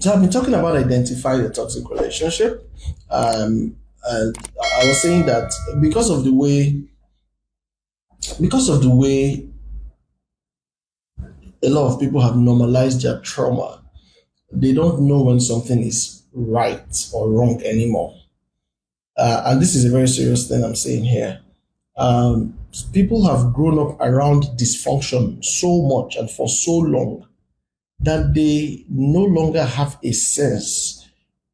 So I've been talking about identifying a toxic relationship. And I was saying that because of the way a lot of people have normalized their trauma, they don't know when something is right or wrong anymore. And this is a very serious thing I'm saying here. Um, People have grown up around dysfunction so much and for so long that they no longer have a sense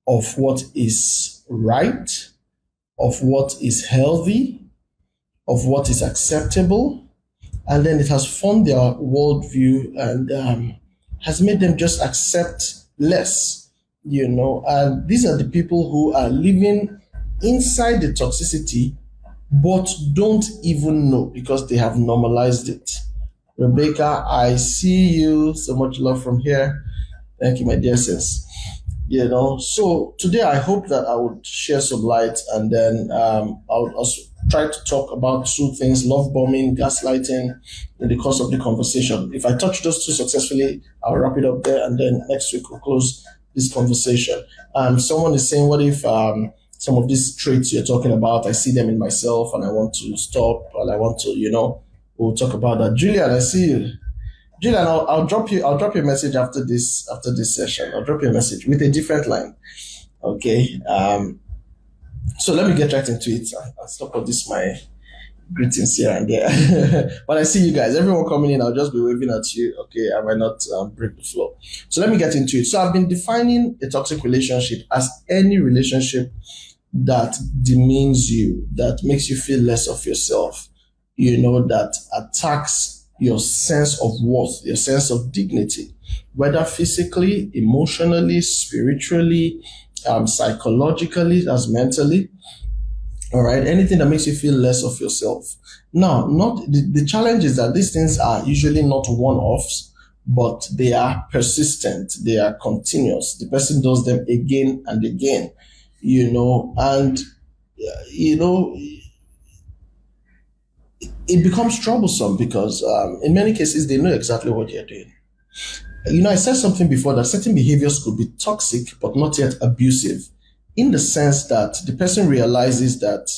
of what is right, of what is healthy, of what is acceptable, and then it has formed their worldview and has made them just accept less, And these are the people who are living inside the toxicity but don't even know because they have normalized it. Rebecca, I see you. So much love from here. Thank you, my dear sis. So today I hope that I would share some light, and then I would also try to talk about two things: love bombing, gaslighting, in the course of the conversation. If I touch those two successfully, I'll wrap it up there, and then next week we'll close this conversation. Someone is saying, what if some of these traits you're talking about, I see them in myself and I want to stop, and I want to, we'll talk about that. Julian, I see you. Julian, I'll drop you a message after this session. I'll drop you a message with a different line. Okay. So let me get right into it. I'll stop all this my greetings here and there. But I see you guys. Everyone coming in, I'll just be waving at you. Okay, I might not break the flow. So let me get into it. So I've been defining a toxic relationship as any relationship that demeans you, that makes you feel less of yourself, that attacks your sense of worth, your sense of dignity, whether physically, emotionally, spiritually, psychologically, as mentally. All right, anything that makes you feel less of yourself. Now, not the challenge is that these things are usually not one-offs, but they are persistent, they are continuous. The person does them again and again, and it becomes troublesome because in many cases they know exactly what they're doing. I said something before that certain behaviors could be toxic but not yet abusive, in the sense that the person realizes that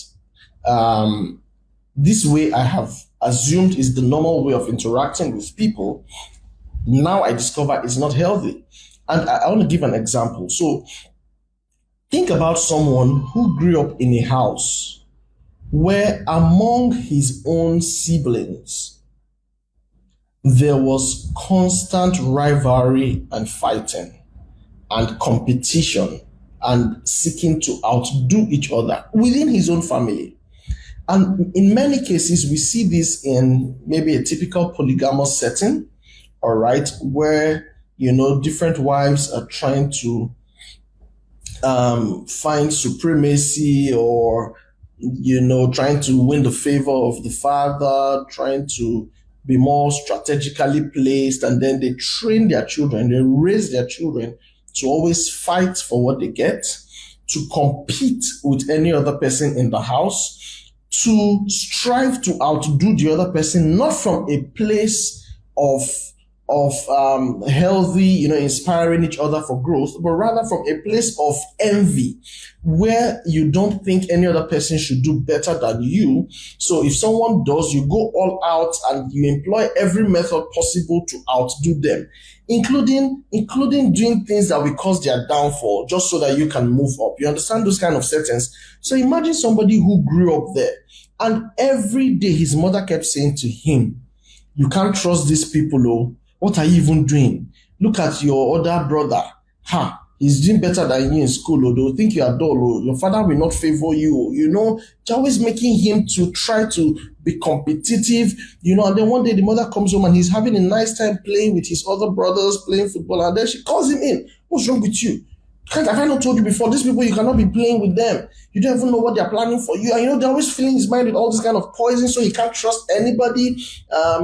this way I have assumed is the normal way of interacting with people, now I discover it's not healthy. And I want to give an example. So think about someone who grew up in a house where among his own siblings, there was constant rivalry and fighting and competition and seeking to outdo each other within his own family. And in many cases, we see this in maybe a typical polygamous setting, all right, where, different wives are trying to find supremacy, or trying to win the favor of the father, trying to be more strategically placed, and then they train their children, they raise their children to always fight for what they get, to compete with any other person in the house, to strive to outdo the other person, not from a place of healthy, inspiring each other for growth, but rather from a place of envy, where you don't think any other person should do better than you. So if someone does, you go all out and you employ every method possible to outdo them, including doing things that will cause their downfall, just so that you can move up. You understand those kind of settings? So imagine somebody who grew up there, and every day his mother kept saying to him, "You can't trust these people, oh. What are you even doing? Look at your other brother. He's doing better than you in school, or they'll think you are dull, or your father will not favor you." You're always making him to try to be competitive, and then one day the mother comes home and he's having a nice time playing with his other brothers, playing football, and then she calls him in. "What's wrong with you? Have I not told you before? These people, you cannot be playing with them. You don't even know what they're planning for you." And they're always filling his mind with all this kind of poison, so he can't trust anybody.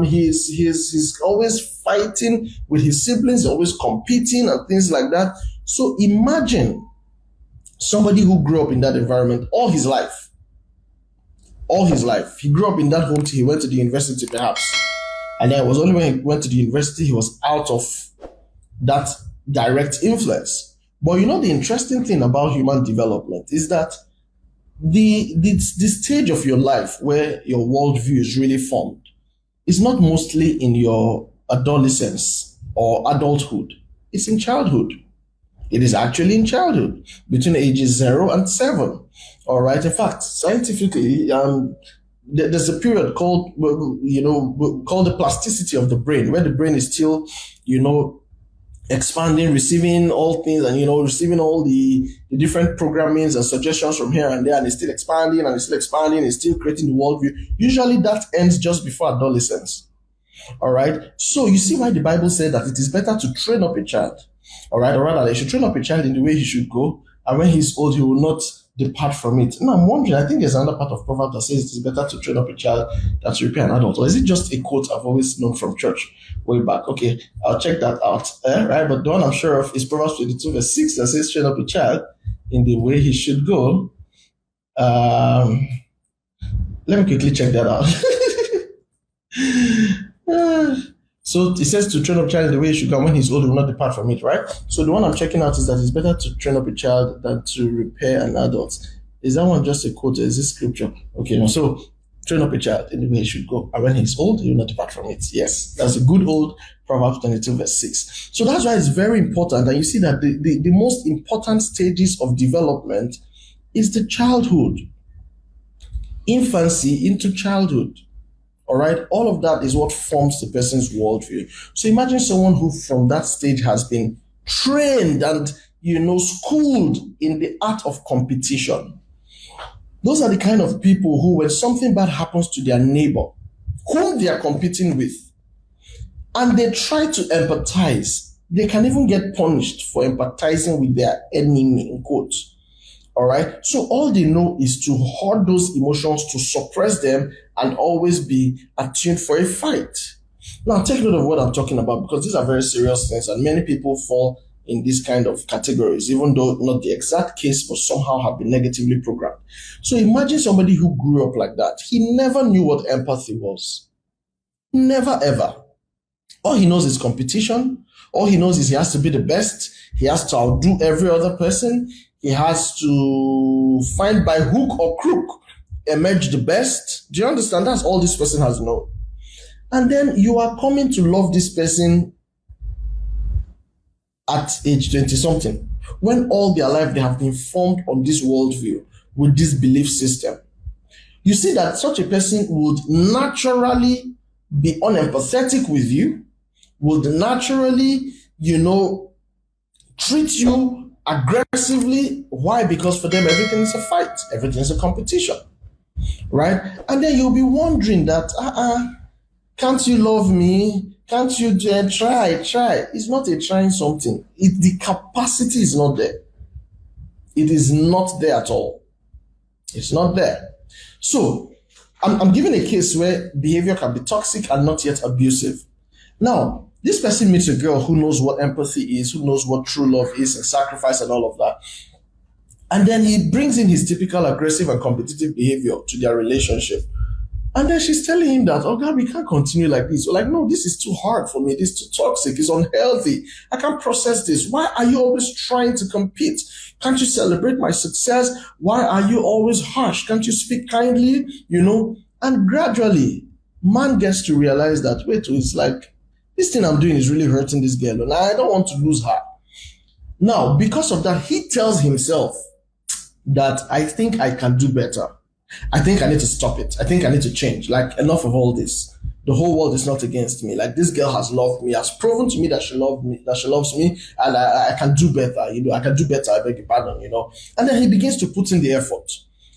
He's always fighting with his siblings, always competing and things like that. So imagine somebody who grew up in that environment all his life. He grew up in that home till he went to the university, perhaps. And then it was only when he went to the university he was out of that direct influence. But you know, the interesting thing about human development is that the stage of your life where your worldview is really formed is not mostly in your adolescence or adulthood. It's in childhood. It is actually in childhood, between ages 0 and 7. All right. In fact, scientifically, there's a period called, called the plasticity of the brain, where the brain is still, expanding, receiving all things, and receiving all the different programmings and suggestions from here and there, and it's still expanding and it's still expanding, it's still creating the worldview. Usually that ends just before adolescence. All right. So you see why the Bible said that it is better to train up a child. All right. Or rather, they should train up a child in the way he should go, and when he's old, he will not depart from it. Now I'm wondering, I think there's another part of Proverbs that says it is better to train up a child than to repair an adult. Or is it just a quote I've always known from church way back? Okay, I'll check that out. Right. But the one I'm sure of is Proverbs 22 verse 6 that says train up a child in the way he should go. Let me quickly check that out. So it says to train up a child in the way he should go, and when he's old, he will not depart from it, right? So the one I'm checking out is that it's better to train up a child than to repair an adult. Is that one just a quote, or is this scripture? Okay, no. So train up a child in the way he should go, and when he's old, he will not depart from it. Yes, that's a good old Proverbs 22 verse 6. So that's why it's very important. And you see that the most important stages of development is the childhood, infancy into childhood. All right, all of that is what forms the person's worldview. So imagine someone who from that stage has been trained and, schooled in the art of competition. Those are the kind of people who, when something bad happens to their neighbor, whom they are competing with, and they try to empathize, they can even get punished for empathizing with their enemy, in quotes. All right. So all they know is to hoard those emotions, to suppress them, and always be attuned for a fight. Now, take note of what I'm talking about, because these are very serious things, and many people fall in these kind of categories, even though not the exact case, but somehow have been negatively programmed. So imagine somebody who grew up like that. He never knew what empathy was. Never, ever. All he knows is competition. All he knows is he has to be the best. He has to outdo every other person. He has to find by hook or crook, emerge the best. Do you understand? That's all this person has known. And then you are coming to love this person at age 20 something, when all their life they have been formed on this worldview with this belief system. You see that such a person would naturally be unempathetic with you, would naturally, treat you aggressively. Why? Because for them, everything is a fight, everything is a competition, right? And then you'll be wondering that, can't you love me? Can't you try? It's not a trying something. The capacity is not there. It is not there at all. It's not there. So I'm giving a case where behavior can be toxic and not yet abusive. Now, this person meets a girl who knows what empathy is, who knows what true love is, and sacrifice and all of that. And then he brings in his typical aggressive and competitive behavior to their relationship. And then she's telling him that, oh God, we can't continue like this. Like, no, this is too hard for me. This is too toxic. It's unhealthy. I can't process this. Why are you always trying to compete? Can't you celebrate my success? Why are you always harsh? Can't you speak kindly? And gradually, man gets to realize that, wait, it's like, this thing I'm doing is really hurting this girl, and I don't want to lose her. Now, because of that, he tells himself that I think I can do better. I think I need to stop it. I think I need to change. Like, enough of all this. The whole world is not against me. Like, this girl has loved me, has proven to me that she loves me, and I can do better. I can do better. I beg your pardon. And then he begins to put in the effort.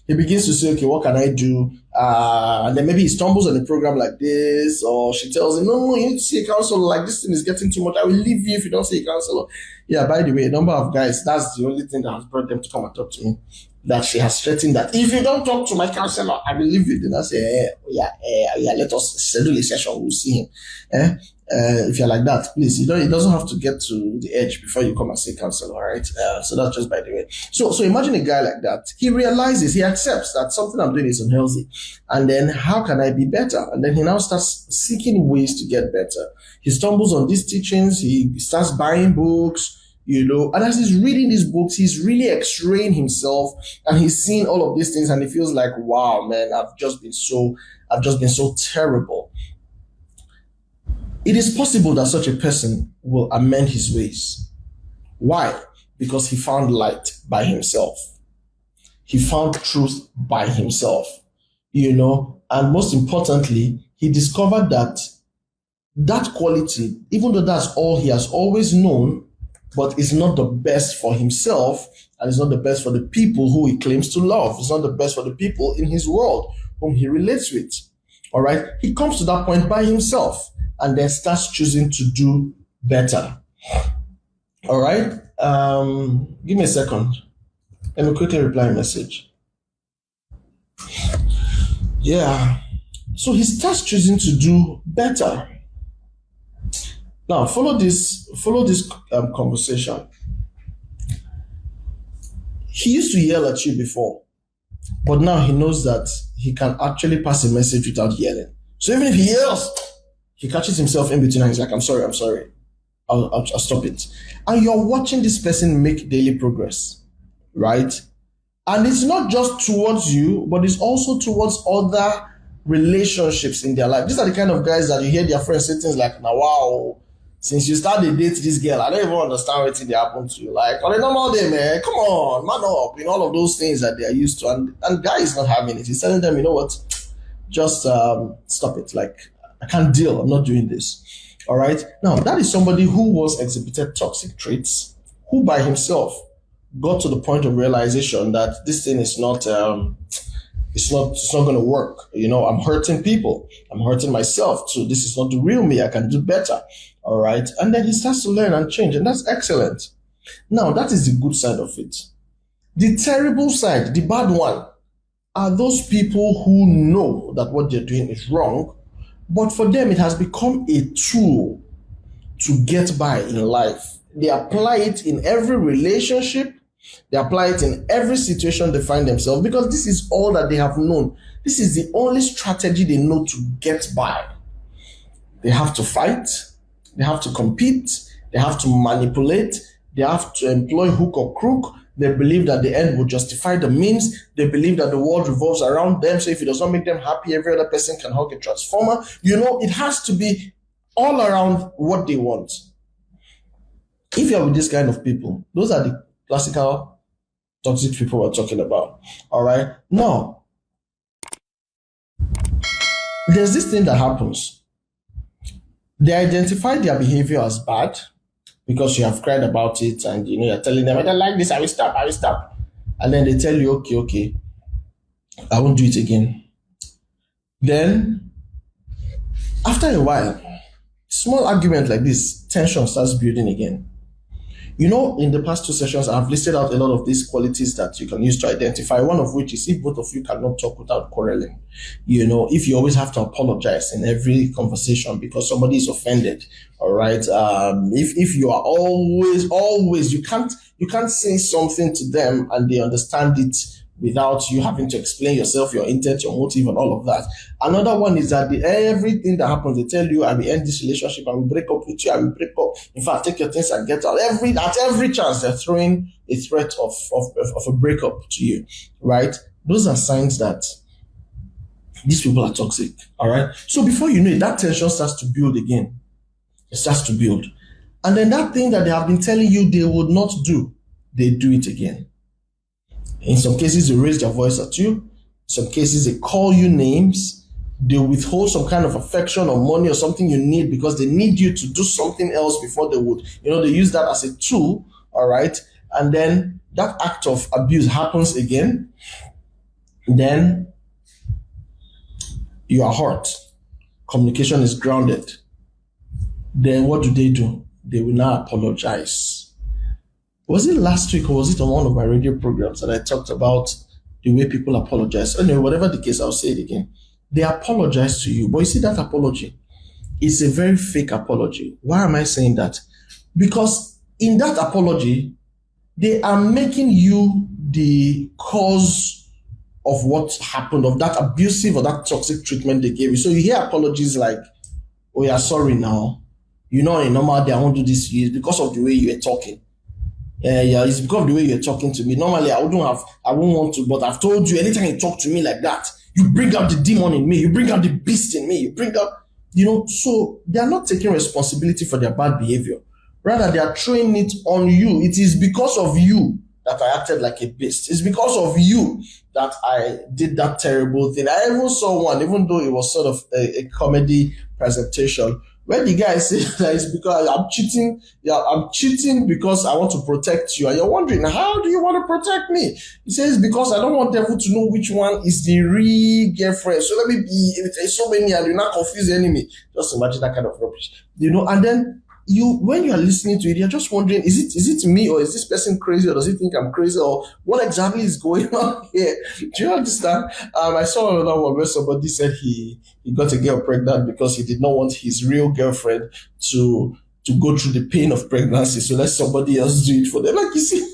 He begins to say, okay, what can I do? And then maybe he stumbles on a program like this, or she tells him, no, you need to see a counselor. Like, this thing is getting too much. I will leave you if you don't see a counselor. Yeah, by the way, a number of guys, that's the only thing that has brought them to come and talk to me. That she has threatened that if you don't talk to my counselor, I will leave you. Then I say, let us schedule a session. We'll see him. If you're like that, please, it doesn't have to get to the edge before you come and see counselor, all right? So that's just by the way. So imagine a guy like that. He realizes, he accepts that something I'm doing is unhealthy. And then how can I be better? And then he now starts seeking ways to get better. He stumbles on these teachings. He starts buying books, And as he's reading these books, he's really x-raying himself, and he's seeing all of these things, and he feels like, wow, man, I've just been so terrible. It is possible that such a person will amend his ways. Why? Because he found light by himself. He found truth by himself, and most importantly, he discovered that quality, even though that's all he has always known, but it's not the best for himself, and it's not the best for the people who he claims to love. It's not the best for the people in his world whom he relates with. All right? He comes to that point by himself and then starts choosing to do better. All right? Give me a second. Let me quickly reply a message. Yeah. So he starts choosing to do better. Now, follow this conversation. He used to yell at you before, but now he knows that he can actually pass a message without yelling. So even if he yells, he catches himself in between and he's like, I'm sorry. I'll stop it. And you're watching this person make daily progress, right? And it's not just towards you, but it's also towards other relationships in their life. These are the kind of guys that you hear their friends say things like, now, wow, since you started dating this girl, I don't even understand what they happen to you. Like, on a normal day, man, come on, man up, all of those things that they are used to. And guy is not having it. He's telling them, you know what, just stop it. Like, I can't deal. I'm not doing this. All right. Now, that is somebody who was exhibited toxic traits, who by himself got to the point of realization that this thing is not, it's not going to work. I'm hurting people. I'm hurting myself too. This is not the real me. I can do better. All right. And then he starts to learn and change, and that's excellent. Now, that is the good side of it. The terrible side, the bad one, are those people who know that what they're doing is wrong, but for them, it has become a tool to get by in life. They apply it in every relationship. They apply it in every situation they find themselves, because this is all that they have known. This is the only strategy they know to get by. They have to fight. They have to compete. They have to manipulate. They have to employ hook or crook. They believe that the end will justify the means. They believe that the world revolves around them. So if it does not make them happy, every other person can hug a transformer. It has to be all around what they want. If you're with this kind of people, those are the classical toxic people we're talking about. All right. Now, there's this thing that happens. They identify their behavior as bad because you have cried about it, and you're telling them, I don't like this, I will stop. And then they tell you, okay, I won't do it again. Then, after a while, small argument like this, tension starts building again. In the past 2 sessions, I've listed out a lot of these qualities that you can use to identify, one of which is if both of you cannot talk without quarreling. If you always have to apologize in every conversation because somebody is offended, all right? If you are always, you can't say something to them and they understand it without you having to explain yourself, your intent, your motive, and all of that. Another one is that everything that happens, they tell you, I will end this relationship, I will break up with you, I will break up. In fact, take your things and get out. At every chance, they're throwing a threat of a breakup to you, right? Those are signs that these people are toxic, all right? So before you know it, that tension starts to build again. It starts to build. And then that thing that they have been telling you they would not do, they do it again. In some cases, they raise their voice at you. In some cases, they call you names. They withhold some kind of affection or money or something you need because they need you to do something else before they would. They use that as a tool, all right? And then that act of abuse happens again. Then you are hurt. Communication is grounded. Then what do? They will now apologize. Was it last week or was it on one of my radio programs that I talked about the way people apologize? Anyway, whatever the case, I'll say it again. They apologize to you. But you see, that apology is a very fake apology. Why am I saying that? Because in that apology, they are making you the cause of what happened, of that abusive or that toxic treatment they gave you. So you hear apologies like, oh yeah, sorry now. In normal day, I won't do this to you because of the way you were talking. Yeah, it's because of the way you're talking to me. Normally, I wouldn't want to, but I've told you, anytime you talk to me like that, you bring out the demon in me, you bring out the beast in me, you bring out, so they are not taking responsibility for their bad behavior. Rather, they are throwing it on you. It is because of you that I acted like a beast. It's because of you that I did that terrible thing. I even saw one, even though it was sort of a comedy presentation, where the guy said that it's because I'm cheating. Yeah, I'm cheating because I want to protect you. And you're wondering, how do you want to protect me? He says, because I don't want devil to know which one is the real girlfriend. So let me be, there's so many and you're not confuse the enemy. Just imagine that kind of rubbish. And then when you are listening to it, you're just wondering, is it me, or is this person crazy, or does he think I'm crazy, or what exactly is going on here? Do you understand? I saw another one where somebody said he got a girl pregnant because he did not want his real girlfriend to go through the pain of pregnancy, so let somebody else do it for them. Like, you see,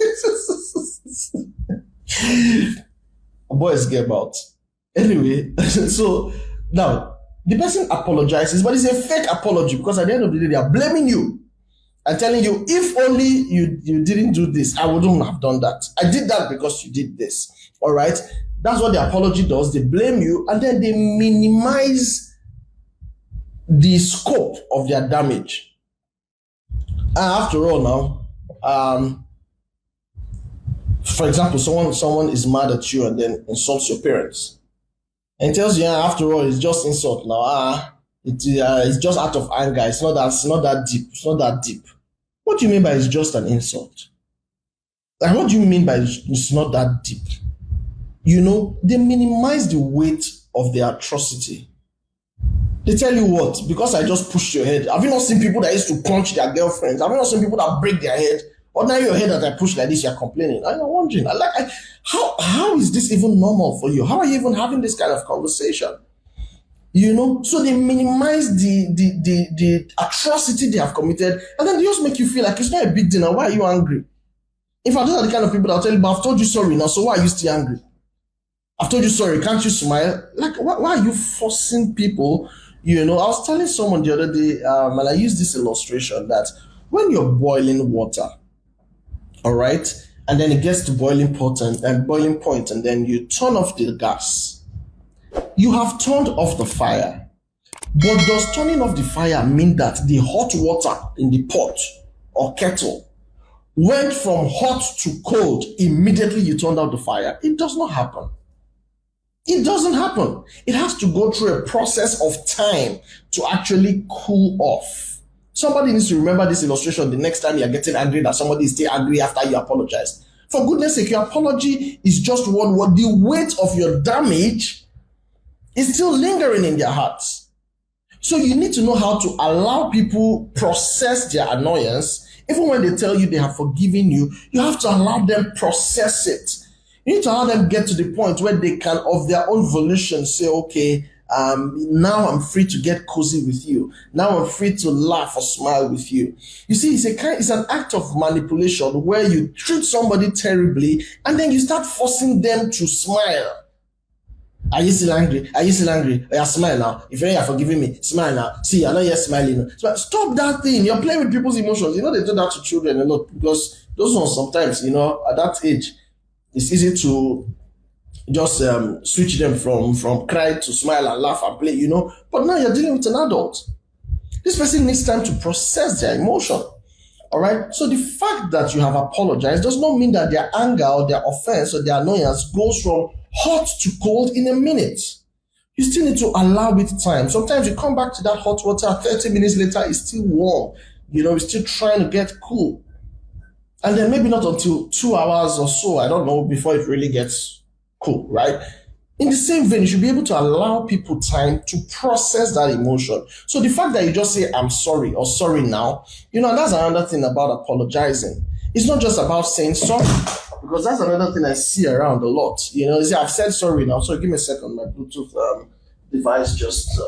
boys get out. Anyway, so now, the person apologizes, but it's a fake apology, because at the end of the day, they are blaming you and telling you, if only you didn't do this, I wouldn't have done that. I did that because you did this. All right? That's what the apology does. They blame you, and then they minimize the scope of their damage. And after all, now, for example, someone is mad at you and then insults your parents. And tells you, after all, it's just insult now. It's just out of anger. It's not that deep. It's not that deep. What do you mean by it's just an insult? Like, what do you mean by it's not that deep? They minimize the weight of the atrocity. They tell you what, because I just pushed your head. Have you not seen people that used to punch their girlfriends? Have you not seen people that break their head? Or now your head that I push like this, you're complaining. I'm wondering, how is this even normal for you? How are you even having this kind of conversation? So they minimize the atrocity they have committed, and then they just make you feel like it's not a big deal. Now, why are you angry? In fact, those are the kind of people that'll tell you, but I've told you sorry now, so why are you still angry? I've told you sorry, can't you smile? Like, why are you forcing people? I was telling someone the other day, and I used this illustration that when you're boiling water, all right, and then it gets to boiling point, and then you turn off the gas. You have turned off the fire, but does turning off the fire mean that the hot water in the pot or kettle went from hot to cold immediately you turned out the fire? It does not happen. It doesn't happen. It has to go through a process of time to actually cool off. Somebody needs to remember this illustration the next time you're getting angry that somebody is still angry after you apologize. For goodness sake, your apology is just one word. The weight of your damage is still lingering in their hearts. So you need to know how to allow people process their annoyance. Even when they tell you they have forgiven you, you have to allow them process it. You need to allow them get to the point where they can, of their own volition, say, okay, now I'm free to get cozy with you. Now I'm free to laugh or smile with you. You see, it's an act of manipulation where you treat somebody terribly and then you start forcing them to smile. Are you still angry? Are you still angry? Oh, yeah, smile now. If you're forgiving me, smile now. See, I know you're smiling. Stop that thing. You're playing with people's emotions. They do that to children a lot, because those ones sometimes, at that age, it's easy to just switch them from cry to smile and laugh and play, But now you're dealing with an adult. This person needs time to process their emotion. All right? So the fact that you have apologized does not mean that their anger or their offense or their annoyance goes from hot to cold in a minute. You still need to allow it time. Sometimes you come back to that hot water, 30 minutes later, it's still warm. It's still trying to get cool. And then maybe not until 2 hours or so, I don't know, before it really gets cool, right? In the same vein, you should be able to allow people time to process that emotion. So the fact that you just say, I'm sorry, or sorry now, that's another thing about apologizing. It's not just about saying sorry, because that's another thing I see around a lot. You say, I've said sorry now, so give me a second, my Bluetooth device just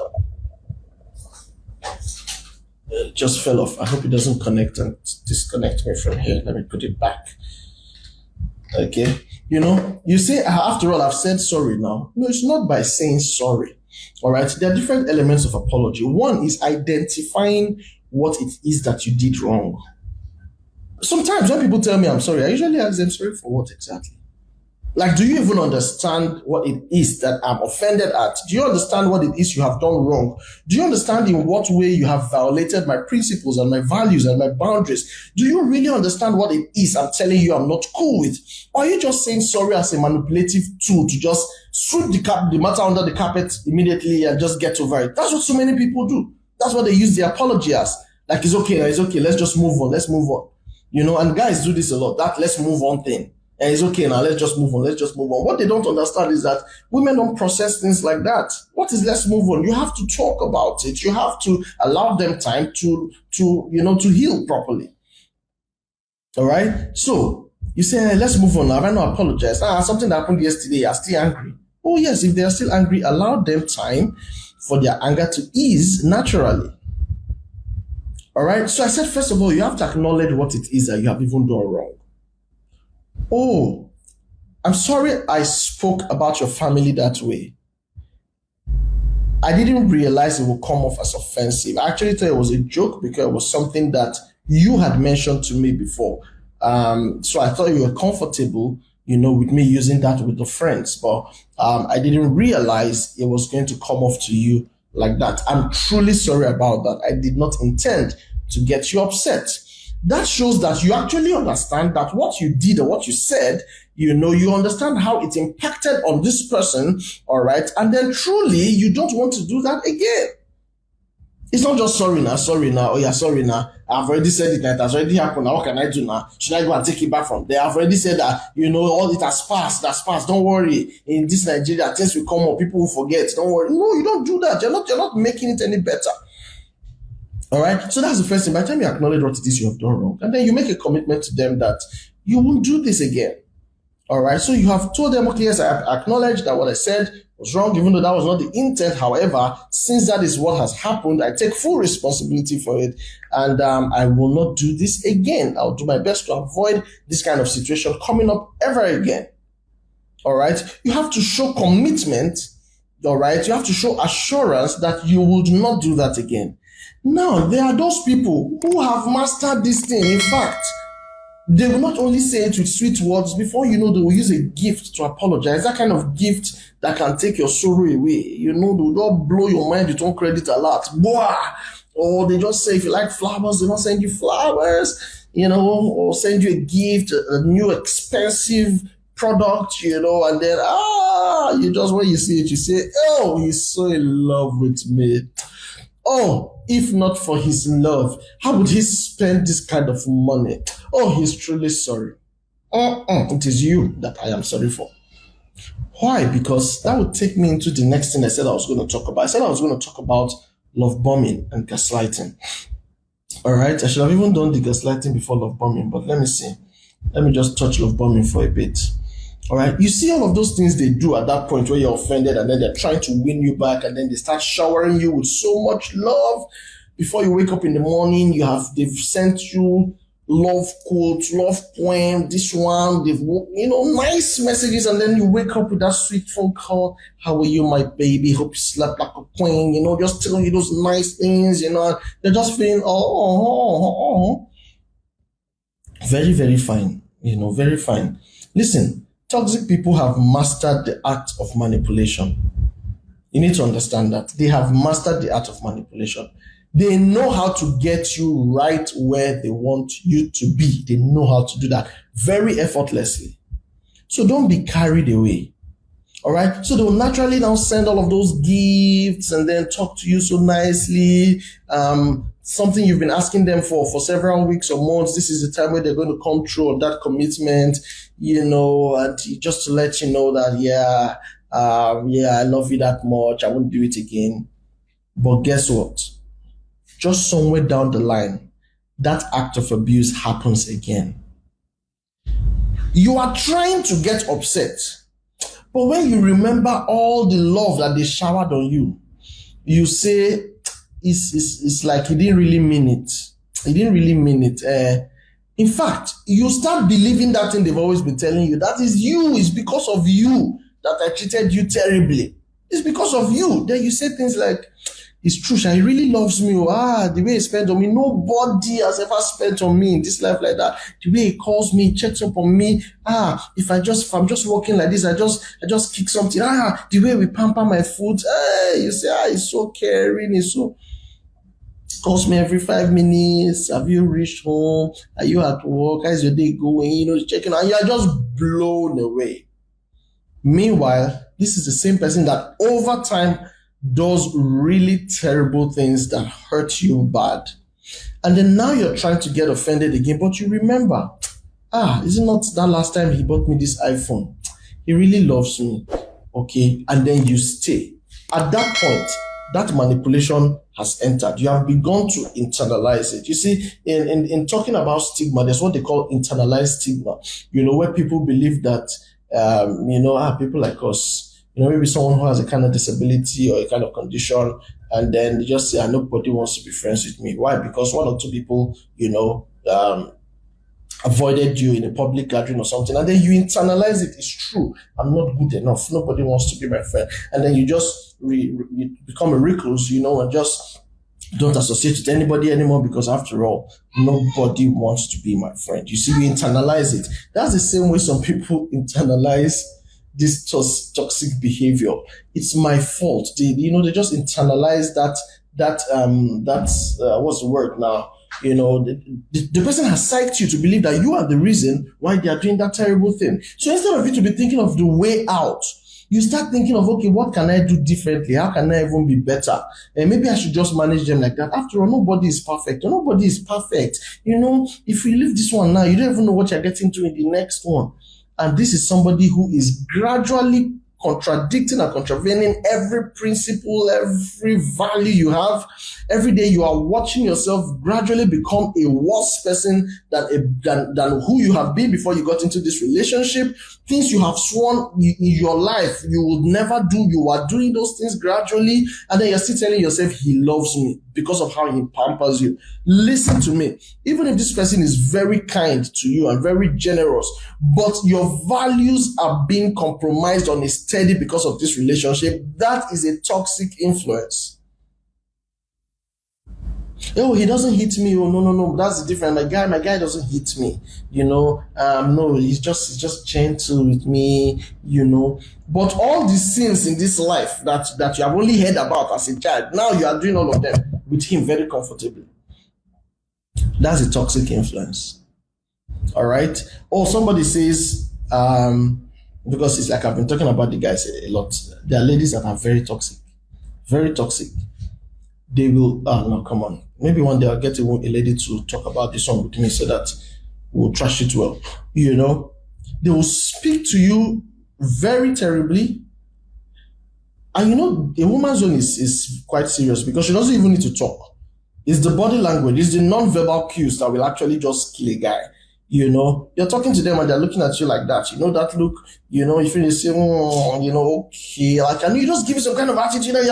fell off. I hope it doesn't connect and disconnect me from here. Let me put it back. Okay. You say, after all, I've said sorry now. No, it's not by saying sorry. All right. There are different elements of apology. One is identifying what it is that you did wrong. Sometimes when people tell me I'm sorry, I usually ask them, sorry for what exactly? Like, do you even understand what it is that I'm offended at? Do you understand what it is you have done wrong? Do you understand in what way you have violated my principles and my values and my boundaries? Do you really understand what it is I'm telling you I'm not cool with? Or are you just saying sorry as a manipulative tool to just sweep the matter under the carpet immediately and just get over it? That's what so many people do. That's what they use the apology as. Like, it's okay, let's just move on, let's move on. And guys do this a lot, that let's move on thing. And it's okay now, let's just move on. What they don't understand is that women don't process things like that. What is let's move on? You have to talk about it. You have to allow them time to heal properly. All right? So you say, hey, let's move on now. I not apologize. Something that happened yesterday, I'm still angry. Oh yes, if they are still angry, allow them time for their anger to ease naturally. All right? So I said, first of all, you have to acknowledge what it is that you have even done wrong. Oh, I'm sorry I spoke about your family that way. I didn't realize it would come off as offensive. I actually thought it was a joke because it was something that you had mentioned to me before. So I thought you were comfortable, with me using that with the friends. But I didn't realize it was going to come off to you like that. I'm truly sorry about that. I did not intend to get you upset. That shows that you actually understand that what you did or what you said, you understand how it impacted on this person, all right? And then truly, you don't want to do that again. It's not just sorry now. Oh yeah, sorry now. I've already said it, that has already happened. Now what can I do now? Should I go and take it back from there? I've already said that, all it has passed, that's passed. Don't worry. In this Nigeria, things will come up. People will forget. Don't worry. No, you don't do that. You're not making it any better. All right. So that's the first thing. By the time you acknowledge what it is you have done wrong, and then you make a commitment to them that you won't do this again. All right. So you have told them, okay, yes, I acknowledge that what I said was wrong, even though that was not the intent. However, since that is what has happened, I take full responsibility for it, and I will not do this again. I'll do my best to avoid this kind of situation coming up ever again. All right. You have to show commitment. All right. You have to show assurance that you would not do that again. Now, there are those people who have mastered this thing. In fact, they will not only say it with sweet words, before they will use a gift to apologize. That kind of gift that can take your sorrow away. They will not blow your mind with one credit alert. Or they just say, if you like flowers, they don't send you flowers, or send you a gift, a new expensive product, and then, you just, when you see it, you say, oh, he's so in love with me. Oh, if not for his love, how would he spend this kind of money? Oh, he's truly sorry. It is you that I am sorry for. Why? Because that would take me into the next thing I said I was going to talk about. I said I was going to talk about love bombing and gaslighting. All right, I should have even done the gaslighting before love bombing, but let me see. Let me just touch love bombing for a bit. All right, you see all of those things they do at that point where you're offended, and then they're trying to win you back, and then they start showering you with so much love. Before you wake up in the morning, they've sent you love quotes, love poem, this one, they've nice messages, and then you wake up with that sweet phone call. How are you, my baby? Hope you slept like a queen. Just telling you those nice things. They're just feeling very, very fine. Very fine. Listen. Toxic people have mastered the art of manipulation. You need to understand that. They have mastered the art of manipulation. They know how to get you right where they want you to be. They know how to do that very effortlessly. So don't be carried away. All right? So they'll naturally now send all of those gifts and then talk to you so nicely. Something you've been asking them for several weeks or months. This is the time where they're going to come through on that commitment, and just to let you know that, I love you that much. I won't do it again. But guess what? Just somewhere down the line, that act of abuse happens again. You are trying to get upset, but when you remember all the love that they showered on you, you say, it's like he didn't really mean it. He didn't really mean it. In fact, you start believing that thing they've always been telling you. That is you. It's because of you that I treated you terribly. It's because of you. Then you say things like, it's true. He really loves me. The way he spent on me, nobody has ever spent on me in this life like that. The way he calls me, checks up on me. If I'm just walking like this, I just kick something. The way we pamper my food. You say, he's so caring. He's so calls me every 5 minutes. Have you reached home? Are you at work? How's your day going? Checking, and you're just blown away. Meanwhile, this is the same person that over time does really terrible things that hurt you bad. And then now you're trying to get offended again, but you remember, is it not that last time he bought me this iPhone? He really loves me. Okay, and then you stay. At that point, that manipulation has entered. You have begun to internalize it. You see, in talking about stigma, there's what they call internalized stigma, where people believe that, people like us, maybe someone who has a kind of disability or a kind of condition, and then they just say, nobody wants to be friends with me. Why? Because one or two people, avoided you in a public gathering or something, and then you internalize it. It's true. I'm not good enough. Nobody wants to be my friend. And then you just you become a recluse, and just don't associate with anybody anymore, because after all, nobody wants to be my friend. You see, we internalize it. That's the same way some people internalize this toxic behavior. It's my fault. They just internalize that's what's the word now? The person has psyched you to believe that you are the reason why they are doing that terrible thing. So instead of you to be thinking of the way out, you start thinking of, okay, what can I do differently? How can I even be better? And maybe I should just manage them like that. After all, nobody is perfect. Nobody is perfect. If you leave this one now, you don't even know what you're getting to in the next one. And this is somebody who is gradually contradicting and contravening every principle, every value you have. Every day you are watching yourself gradually become a worse person than who you have been before you got into this relationship. Things you have sworn in your life you would never do, you are doing those things gradually, and then you're still telling yourself he loves me because of how he pampers you. Listen to me. Even if this person is very kind to you and very generous, but your values are being compromised on a steady because of this relationship, that is a toxic influence. Oh, he doesn't hit me. Oh, no. That's different. My guy doesn't hit me. No, he's just gentle with me, But all the sins in this life that you have only heard about as a child, now you are doing all of them with him very comfortably. That's a toxic influence. All right. Or somebody says, because it's like I've been talking about the guys a lot. There are ladies that are very toxic. Very toxic. They will, no, come on. Maybe one day I'll get a lady to talk about this one with me so that we'll trash it well. They will speak to you very terribly. And a woman's zone is quite serious because she doesn't even need to talk. It's the body language, it's the non-verbal cues that will actually just kill a guy. You're talking to them and they're looking at you like that. That look, if you say, okay, like, and you just give some kind of attitude and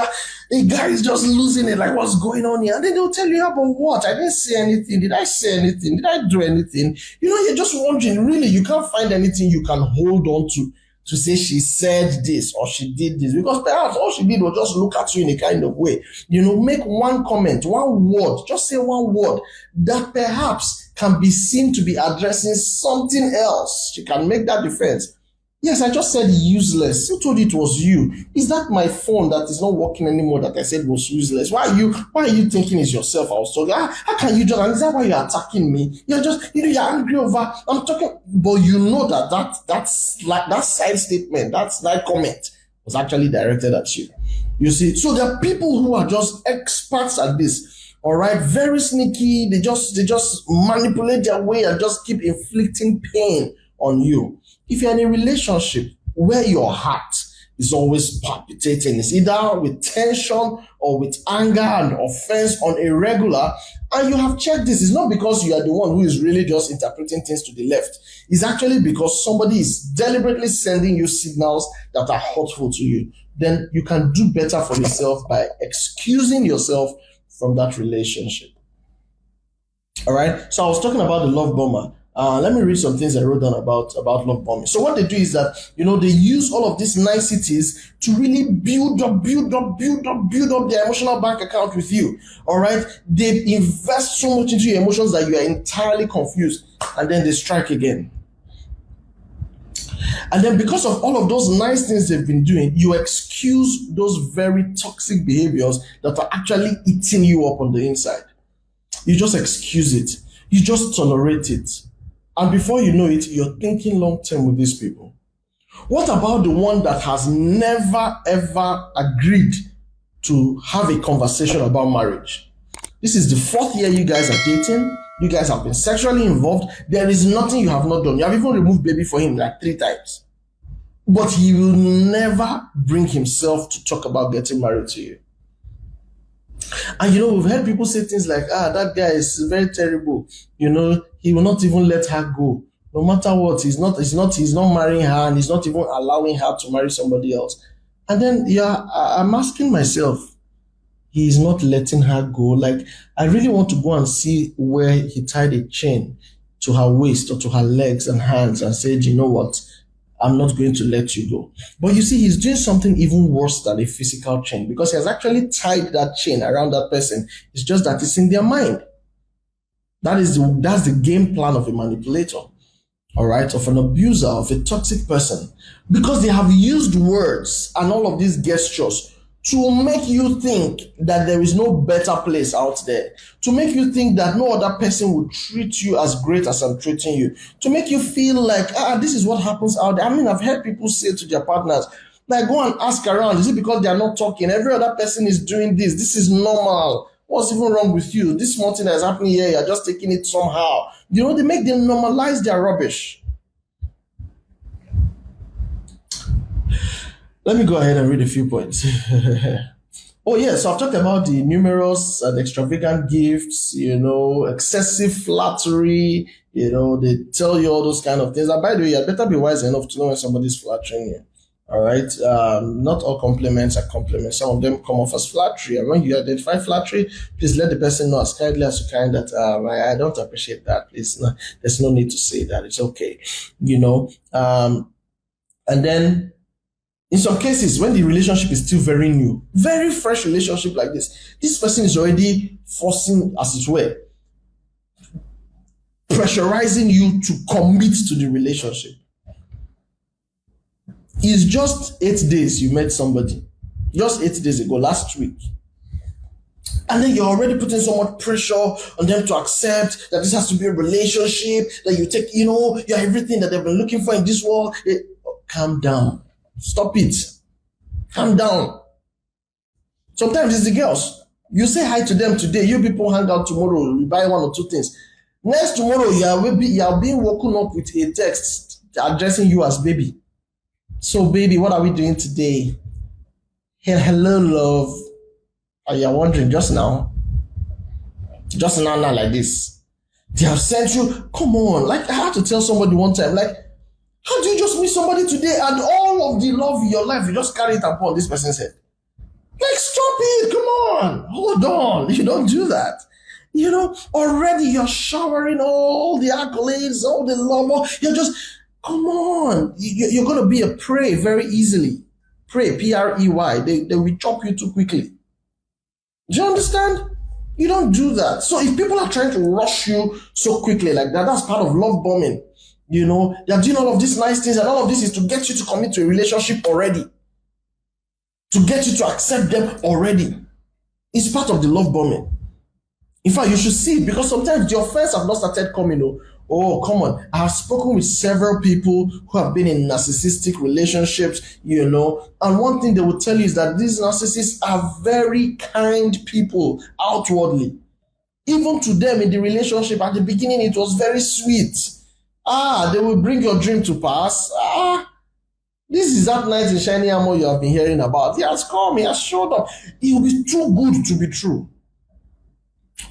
the guy is just losing it, like, what's going on here? And then they'll tell you, but what? I didn't say anything. Did I say anything? Did I do anything? You're just wondering, really, you can't find anything you can hold on to say she said this or she did this, because perhaps all she did was just look at you in a kind of way. Make one comment, one word, just say one word that perhaps can be seen to be addressing something else. She can make that defense. Yes, I just said useless. Who told you it was you? Is that my phone that is not working anymore that I said was useless? Why are you thinking it's yourself I was talking? How can you just, and is that why you're attacking me? You're just, you're angry over, I'm talking, but that side statement, that comment was actually directed at you. You see, so there are people who are just experts at this. All right, very sneaky. They just manipulate their way and just keep inflicting pain on you. If you're in a relationship where your heart is always palpitating, it's either with tension or with anger and offense on a regular, and you have checked this, it's not because you are the one who is really just interpreting things to the left. It's actually because somebody is deliberately sending you signals that are hurtful to you. Then you can do better for yourself by excusing yourself from that relationship. All right. So I was talking about the love bomber. Let me read some things I wrote down about love bombing. So what they do is that, they use all of these niceties to really build up their emotional bank account with you. All right. They invest so much into your emotions that you are entirely confused, and then they strike again. And then because of all of those nice things they've been doing, you excuse those very toxic behaviors that are actually eating you up on the inside. You just excuse it. You just tolerate it. And before you know it, you're thinking long term with these people. What about the one that has never ever agreed to have a conversation about marriage? This is the 4th year you guys are dating. You guys have been sexually involved. There is nothing you have not done. You have even removed baby for him like 3 times. But he will never bring himself to talk about getting married to you. And we've heard people say things like, that guy is very terrible. He will not even let her go. No matter what, he's not marrying her, and he's not even allowing her to marry somebody else. And then, I'm asking myself, he's not letting her go. Like, I really want to go and see where he tied a chain to her waist or to her legs and hands and said, you know what? I'm not going to let you go. But you see, he's doing something even worse than a physical chain, because he has actually tied that chain around that person. It's just that it's in their mind. That's the game plan of a manipulator, all right, of an abuser, of a toxic person, because they have used words and all of these gestures to make you think that there is no better place out there, to make you think that no other person would treat you as great as I'm treating you, to make you feel like, this is what happens out there. I mean, I've heard people say to their partners, like, go and ask around, is it because they are not talking? Every other person is doing this. This is normal. What's even wrong with you? This small thing that is happening here, you're just taking it somehow. They make them normalize their rubbish. Let me go ahead and read a few points. Oh, yeah. So I've talked about the numerous and extravagant gifts, excessive flattery, they tell you all those kind of things. And by the way, you better be wise enough to know when somebody's flattering you. All right. Not all compliments are compliments. Some of them come off as flattery. And when you identify flattery, please let the person know as kindly as you can that I don't appreciate that. Please, no, there's no need to say that. It's okay. And then, in some cases, when the relationship is still very new, very fresh relationship like this person is already forcing, as it were, pressurizing you to commit to the relationship. It's just 8 days you met somebody, just 8 days ago, last week. And then you're already putting so much pressure on them to accept that this has to be a relationship, that you take, you're everything that they've been looking for in this world. Calm down. Stop it. Calm down. Sometimes it's the girls. You say hi to them today. You people hang out tomorrow. You buy 1 or 2 things. Next tomorrow, you are being woken up with a text addressing you as baby. So, baby, what are we doing today? Hey, hello, love. Are you wondering just now like this? They have sent you. Come on. Like, I had to tell somebody one time, like, how do you just meet somebody today and all of the love in your life, you just carry it upon this person's head? Like, stop it. Come on. Hold on. You don't do that. Already you're showering all the accolades, all the love. You're just, come on. You're going to be a prey very easily. Prey, P-R-E-Y. They will chop you too quickly. Do you understand? You don't do that. So if people are trying to rush you so quickly like that, that's part of love bombing. They're doing all of these nice things, and all of this is to get you to commit to a relationship already. To get you to accept them already. It's part of the love bombing. In fact, you should see it, because sometimes the offense have not started coming. Oh, come on. I have spoken with several people who have been in narcissistic relationships, and one thing they will tell you is that these narcissists are very kind people outwardly. Even to them in the relationship, at the beginning, it was very sweet. They will bring your dream to pass. This is that night in shiny armor you have been hearing about. He has come, he has showed up. It will be too good to be true.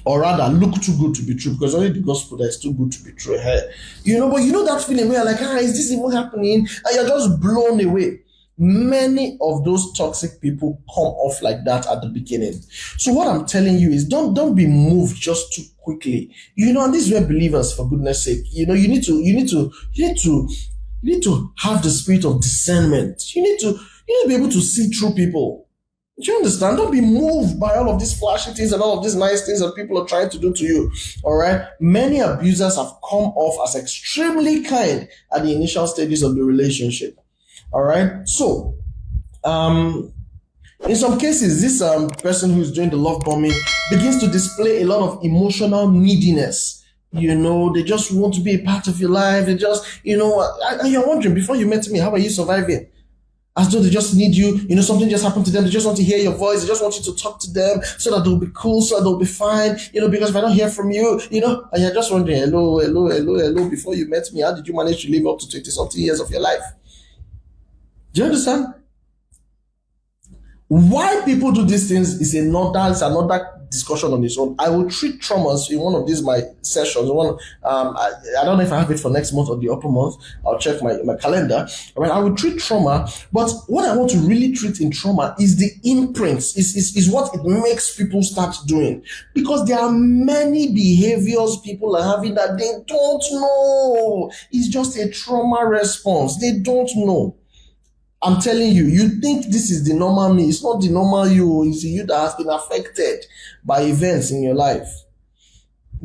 Or rather, look too good to be true, because only the gospel that is too good to be true. But that feeling where you're like, is this even happening? And you're just blown away. many of those toxic people come off like that at the beginning. So what I'm telling you is don't be moved just too quickly. And this is where believers, for goodness sake, you need to have the spirit of discernment. You need to be able to see through people. Do you understand? Don't be moved by all of these flashy things and all of these nice things that people are trying to do to you. All right. Many abusers have come off as extremely kind at the initial stages of the relationship. All right. So, in some cases, this person who's doing the love bombing begins to display a lot of emotional neediness. They just want to be a part of your life. They just, and you're wondering, before you met me, how are you surviving? As though they just need you, something just happened to them. They just want to hear your voice. They just want you to talk to them so that they'll be cool, so that they'll be fine, because if I don't hear from you, and you're just wondering, hello, before you met me, how did you manage to live up to 20-something years of your life? Do you understand? Why people do these things is another discussion on its own. I will treat traumas in one of these my sessions. I don't know if I have it for next month or the upper month. I'll check my calendar. All right, I will treat trauma, but what I want to really treat in trauma is the imprints, is what it makes people start doing. Because there are many behaviors people are having that they don't know. It's just a trauma response. They don't know. I'm telling you, you think this is the normal me. It's not the normal you. It's you that has been affected by events in your life.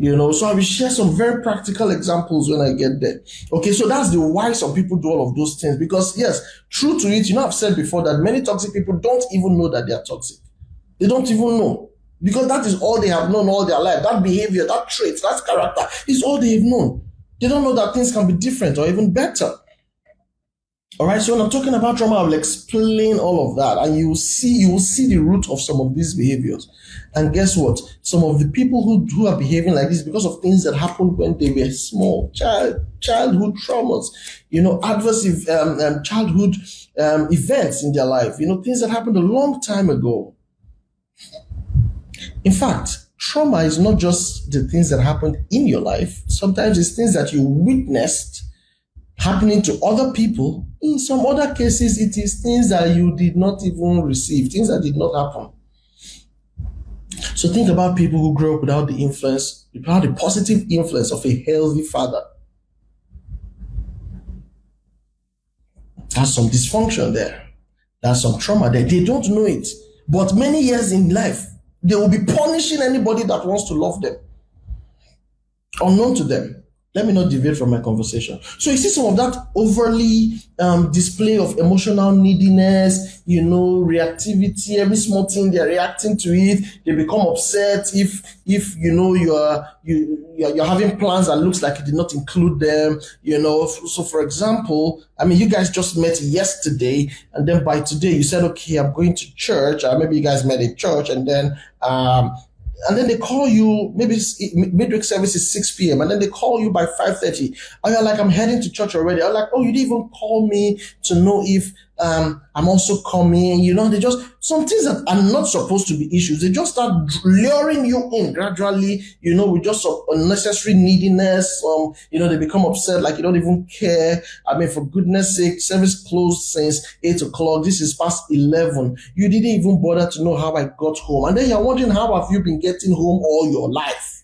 So I will share some very practical examples when I get there. Okay, so that's the why some people do all of those things. Because yes, true to it, I've said before that many toxic people don't even know that they are toxic. They don't even know. Because that is all they have known all their life. That behavior, that trait, that character is all they have known. They don't know that things can be different or even better. All right, so when I'm talking about trauma, I will explain all of that, and you will see the root of some of these behaviors. And guess what? Some of the people who are behaving like this because of things that happened when they were small, childhood traumas, adverse childhood events in their life, things that happened a long time ago. In fact, trauma is not just the things that happened in your life. Sometimes it's things that you witnessed happening to other people. In some other cases, it is things that you did not even receive, things that did not happen. So think about people who grew up without the positive influence of a healthy father. There's some dysfunction there. There's some trauma there. They don't know it. But many years in life, they will be punishing anybody that wants to love them, unknown to them. Let me not deviate from my conversation. So you see some of that overly display of emotional neediness, reactivity. Every small thing they're reacting to it. They become upset if you're having plans that looks like you did not include them. So for example, you guys just met yesterday, and then by today you said, okay, I'm going to church. Maybe you guys met in church, and then they call you, maybe midweek service is 6 p.m. and then they call you by 5:30. And you're like, I'm heading to church already. I'm like, oh, you didn't even call me to know if I'm also coming. They just, some things that are not supposed to be issues, they just start luring you in gradually, with just some unnecessary neediness. They become upset, like you don't even care. For goodness sake, service closed since 8 o'clock. This is past 11. You didn't even bother to know how I got home. And then you're wondering, how have you been getting home all your life?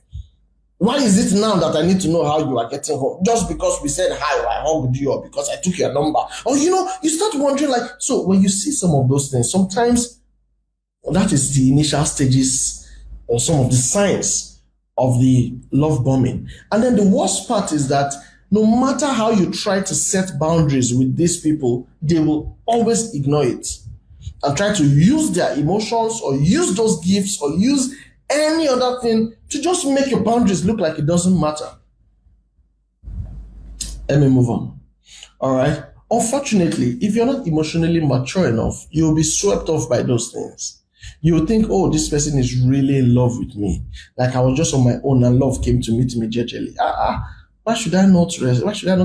Why is it now that I need to know how you are getting home? Just because we said hi or I hung with you or because I took your number? Or, you start wondering, so when you see some of those things, sometimes that is the initial stages or some of the signs of the love bombing. And then the worst part is that no matter how you try to set boundaries with these people, they will always ignore it and try to use their emotions or use those gifts or use any other thing to just make your boundaries look like it doesn't matter. Let me move on. All right. Unfortunately, if you're not emotionally mature enough, you'll be swept off by those things. You'll think, oh, this person is really in love with me. Like I was just on my own and love came to meet me gently. Why should I not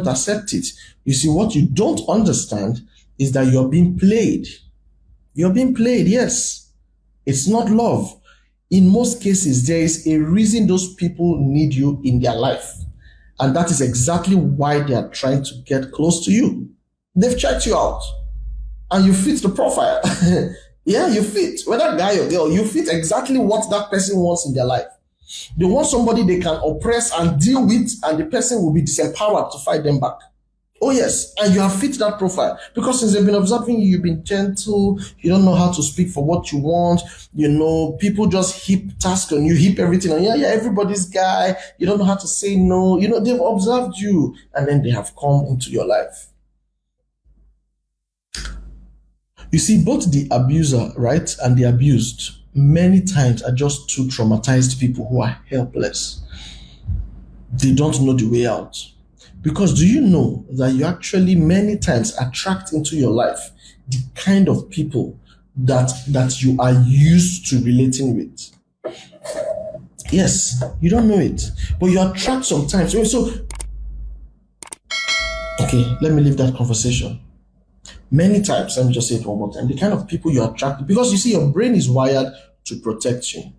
accept it? You see, what you don't understand is that you're being played. You're being played, yes. It's not love. In most cases, there is a reason those people need you in their life. And that is exactly why they are trying to get close to you. They've checked you out. and you fit the profile. Yeah, you fit. Whether guy or girl, you fit exactly what that person wants in their life. They want somebody they can oppress and deal with, and the person will be disempowered to fight them back. Oh yes, and you have fit that profile because since they've been observing you, you've been gentle, you don't know how to speak for what you want, people just heap task on you, heap everything on you. Yeah, everybody's guy, you don't know how to say no, they've observed you and then they have come into your life. You see, both the abuser, right, and the abused many times are just two traumatized people who are helpless. They don't know the way out. Because do you know that you actually many times attract into your life the kind of people that you are used to relating with? Yes, you don't know it, but you attract sometimes. So, okay, let me leave that conversation. Many times, let me just say it one more time, the kind of people you attract, because you see, your brain is wired to protect you.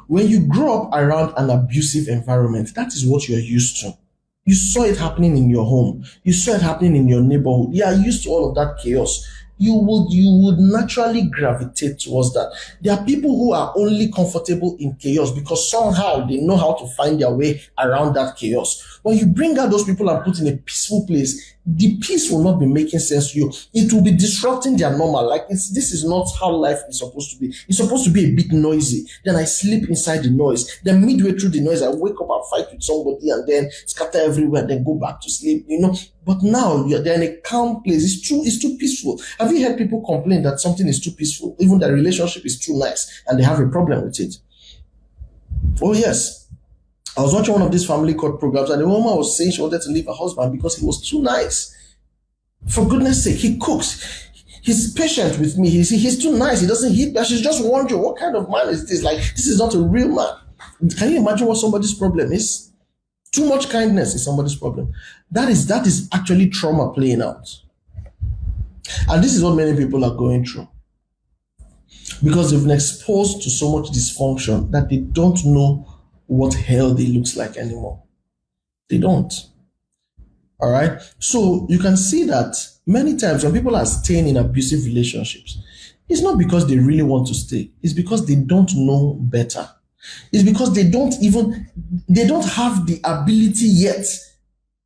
When you grow up around an abusive environment, that is what you're used to. You saw it happening in your home. You saw it happening in your neighborhood. You are used to all of that chaos. You would naturally gravitate towards that. There are people who are only comfortable in chaos because somehow they know how to find their way around that chaos. When you bring out those people and put in a peaceful place, the peace will not be making sense to you. It will be disrupting their normal. Like this is not how life is supposed to be. It's supposed to be a bit noisy. Then I sleep inside the noise. Then midway through the noise, I wake up and fight with somebody and then scatter everywhere, then go back to sleep, But now they're in a calm place. It's too peaceful. Have you heard people complain that something is too peaceful, even their relationship is too nice, and they have a problem with it? Oh yes. I was watching one of these family court programs, and the woman was saying she wanted to leave her husband because he was too nice. For goodness sake, he cooks. He's patient with me. He's too nice. He doesn't hit me. She's just wondering, what kind of man is this? Like, this is not a real man. Can you imagine what somebody's problem is? Too much kindness is somebody's problem. That is actually trauma playing out. And this is what many people are going through. Because they've been exposed to so much dysfunction that they don't know what healthy looks like anymore. They don't. All right. So you can see that many times when people are staying in abusive relationships, it's not because they really want to stay. It's because they don't know better. It's because they don't have the ability yet,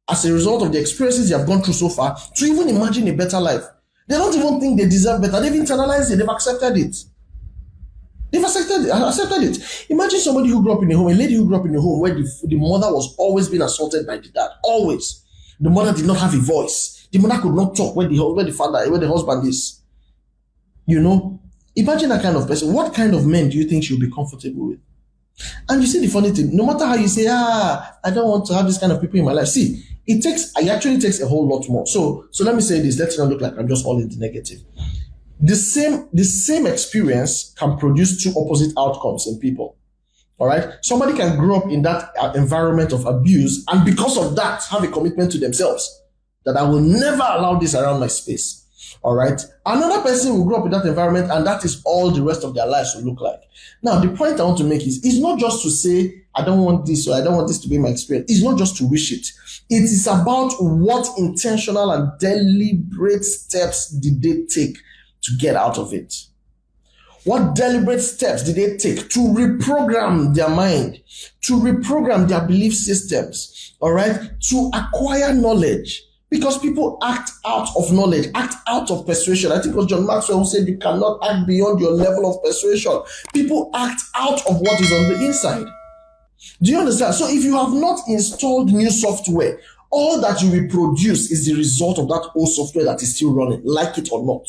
as a result of the experiences they have gone through so far, to even imagine a better life. They don't even think they deserve better. They've internalized it. They've accepted it. They've accepted it. Imagine somebody who grew up in a home, a lady who grew up in a home where the mother was always being assaulted by the dad. Always. The mother did not have a voice. The mother could not talk where the husband is. Imagine that kind of person. What kind of men do you think she'll be comfortable with? And you see the funny thing, no matter how you say, I don't want to have this kind of people in my life. See, it actually takes a whole lot more. So let me say this, let it not look like I'm just all in the negative. The same experience can produce two opposite outcomes in people. All right. Somebody can grow up in that environment of abuse, and because of that, have a commitment to themselves that I will never allow this around my space. All right. Another person will grow up in that environment, and that is all the rest of their lives will look like. Now, the point I want to make is, it's not just to say, I don't want this, or I don't want this to be my experience. It's not just to wish it. It is about what intentional and deliberate steps did they take to get out of it. What deliberate steps did they take to reprogram their mind, to reprogram their belief systems, all right, to acquire knowledge? Because people act out of knowledge, act out of persuasion. I think it was John Maxwell who said you cannot act beyond your level of persuasion. People act out of what is on the inside. Do you understand? So if you have not installed new software, all that you will produce is the result of that old software that is still running, like it or not.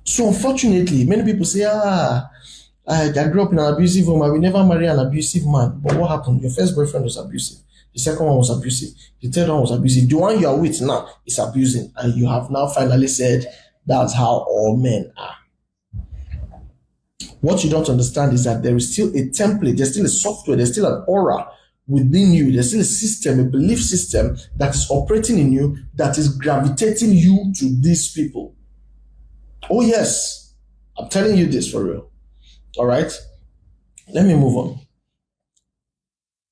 So unfortunately, many people say, I grew up in an abusive home. I will never marry an abusive man. But what happened? Your first boyfriend was abusive. The second one was abusive. The third one was abusive. The one you are with now is abusing. And you have now finally said, that's how all men are. What you don't understand is that there is still a template. There's still a software. There's still an aura within you. There's still a system, a belief system that is operating in you, that is gravitating you to these people. Oh yes, I'm telling you this for real. All right, let me move on.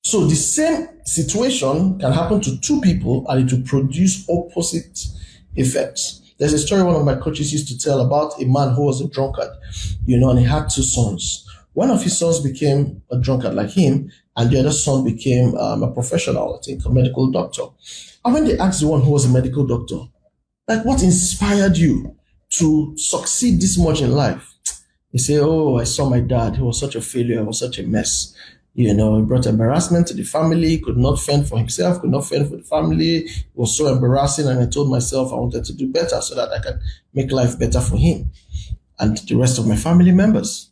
So the same situation can happen to two people and it will produce opposite effects. There's a story one of my coaches used to tell about a man who was a drunkard, and he had two sons. One of his sons became a drunkard like him, and the other son became a professional, I think a medical doctor. And when they asked the one who was a medical doctor, like, what inspired you to succeed this much in life? He said, oh, I saw my dad. He was such a failure. He was such a mess. He brought embarrassment to the family, could not fend for himself, could not fend for the family. It was so embarrassing. And I told myself I wanted to do better so that I could make life better for him and the rest of my family members.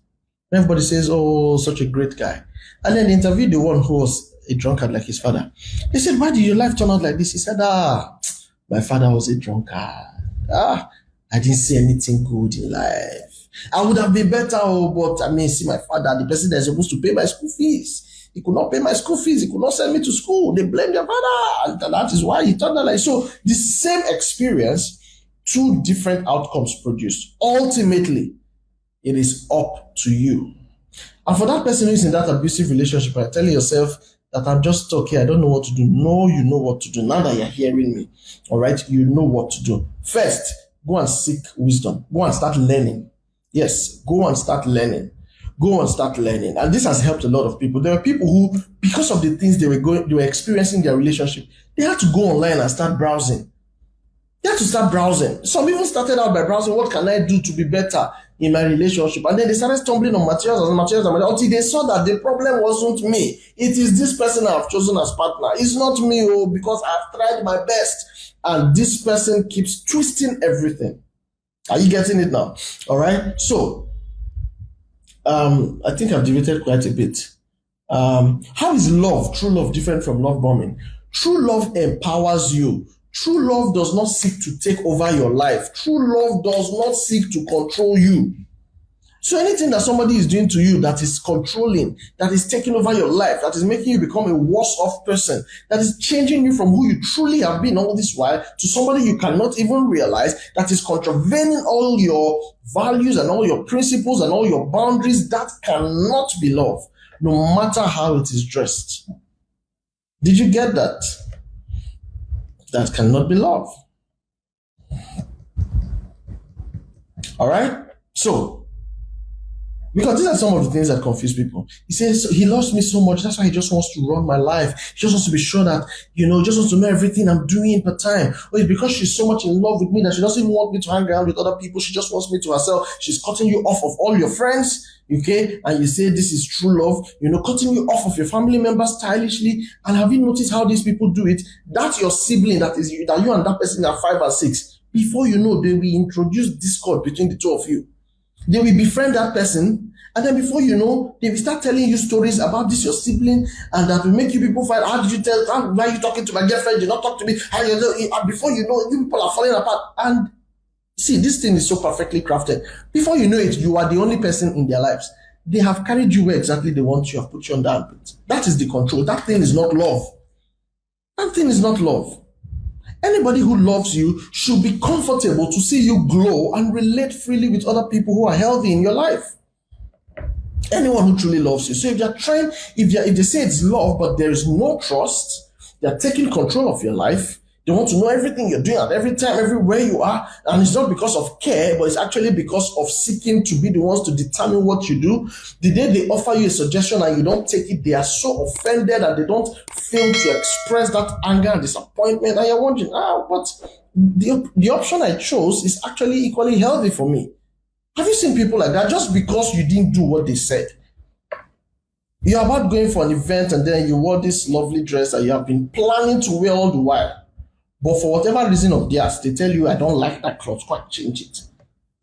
Everybody says, oh, such a great guy. And then they interviewed the one who was a drunkard like his father. They said, why did your life turn out like this? He said, my father was a drunkard. I didn't see anything good in life. I would have been better, but see my father, the person that's supposed to pay my school fees. He could not pay my school fees. He could not send me to school. They blamed their father. And that is why he turned out like so. The same experience, two different outcomes produced. Ultimately, it is up to you. And for that person who is in that abusive relationship, you're telling yourself that I'm just stuck here. I don't know what to do. No, you know what to do. Now that you're hearing me, all right, you know what to do. First, go and seek wisdom. Go and start learning. Yes, go and start learning. Go and start learning. And this has helped a lot of people. There are people who, because of the things they were experiencing in their relationship, they had to go online and start browsing. They had to start browsing. Some even started out by browsing, what can I do to be better in my relationship? And then they started stumbling on materials until they saw that the problem wasn't me. It is this person I've chosen as partner. It's not me, because I've tried my best. And this person keeps twisting everything. Are you getting it now? All right. So, I think I've deviated quite a bit. How is love, true love, different from love bombing? True love empowers you. True love does not seek to take over your life. True love does not seek to control you. So anything that somebody is doing to you that is controlling, that is taking over your life, that is making you become a worse off person, that is changing you from who you truly have been all this while to somebody you cannot even realize, that is contravening all your values and all your principles and all your boundaries, that cannot be love, no matter how it is dressed. Did you get that? That cannot be love. All right? So, because these are some of the things that confuse people. He says, he loves me so much, that's why he just wants to run my life. He just wants to be sure that, just wants to know everything I'm doing per time. Or it's because she's so much in love with me that she doesn't even want me to hang around with other people. She just wants me to herself. She's cutting you off of all your friends, okay? And you say this is true love, cutting you off of your family members stylishly. And have you noticed how these people do it? That's your sibling, that you and that person are 5 or 6. Before you know, they will introduce discord between the two of you. They will befriend that person, and then before you know, they will start telling you stories about this your sibling, and that will make you people fight. How did you tell? Why are you talking to my girlfriend? You not talk to me. Before you know, you people are falling apart. And see, this thing is so perfectly crafted. Before you know it, you are the only person in their lives. They have carried you where exactly they want you, have put you on the armpit. That is the control. That thing is not love. That thing is not love. Anybody who loves you should be comfortable to see you glow and relate freely with other people who are healthy in your life. Anyone who truly loves you. So if they say it's love, but there is no trust, they're taking control of your life. They want to know everything you're doing at every time, everywhere you are. And it's not because of care, but it's actually because of seeking to be the ones to determine what you do. The day they offer you a suggestion and you don't take it, they are so offended and they don't fail to express that anger and disappointment. And you're wondering, but the option I chose is actually equally healthy for me. Have you seen people like that? Just because you didn't do what they said. You're about going for an event and then you wore this lovely dress that you have been planning to wear all the while. But for whatever reason of theirs, they tell you, I don't like that cloth, quite change it.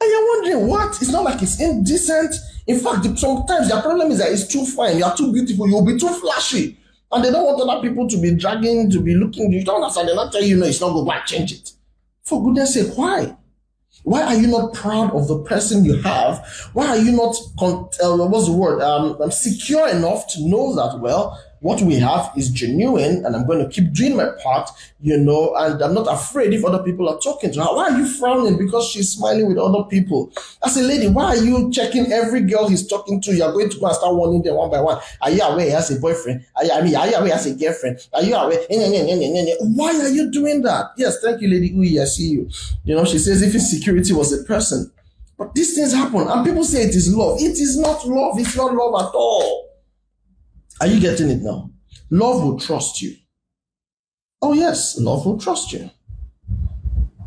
And you're wondering, what? It's not like it's indecent. In fact, sometimes their problem is that it's too fine, you are too beautiful, you'll be too flashy. And they don't want other people to be dragging, to be looking, you don't understand, they're not telling you, no, it's not good, why change it? For goodness sake, why? Why are you not proud of the person you have? Why are you not, secure enough to know that, well, What we have is genuine, and I'm going to keep doing my part, and I'm not afraid if other people are talking to her. Why are you frowning because she's smiling with other people? As a lady, why are you checking every girl he's talking to? You're going to go and start warning them one by one. Are you aware he has a boyfriend? Are you aware he has a girlfriend? Are you aware? Why are you doing that? Yes, thank you, lady. Ooh, I see you. She says if insecurity was a person. But these things happen, and people say it is love. It is not love. It's not love at all. Are you getting it now? Love will trust you. Oh yes, love will trust you.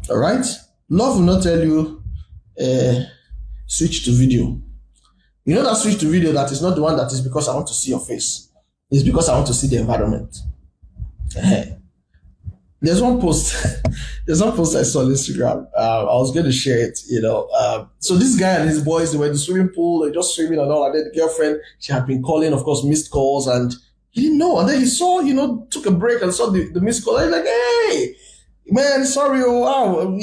All right? Love will not tell you, switch to video. You know that switch to video, that is not the one that is because I want to see your face. It's because I want to see the environment. There's one post I saw on Instagram. I was going to share it, So this guy and his boys, they were in the swimming pool, they were just swimming and all. And then the girlfriend, she had been calling, of course, missed calls, and he didn't know. And then he saw, took a break and saw the missed call. And he's like, hey, man, sorry, wow, And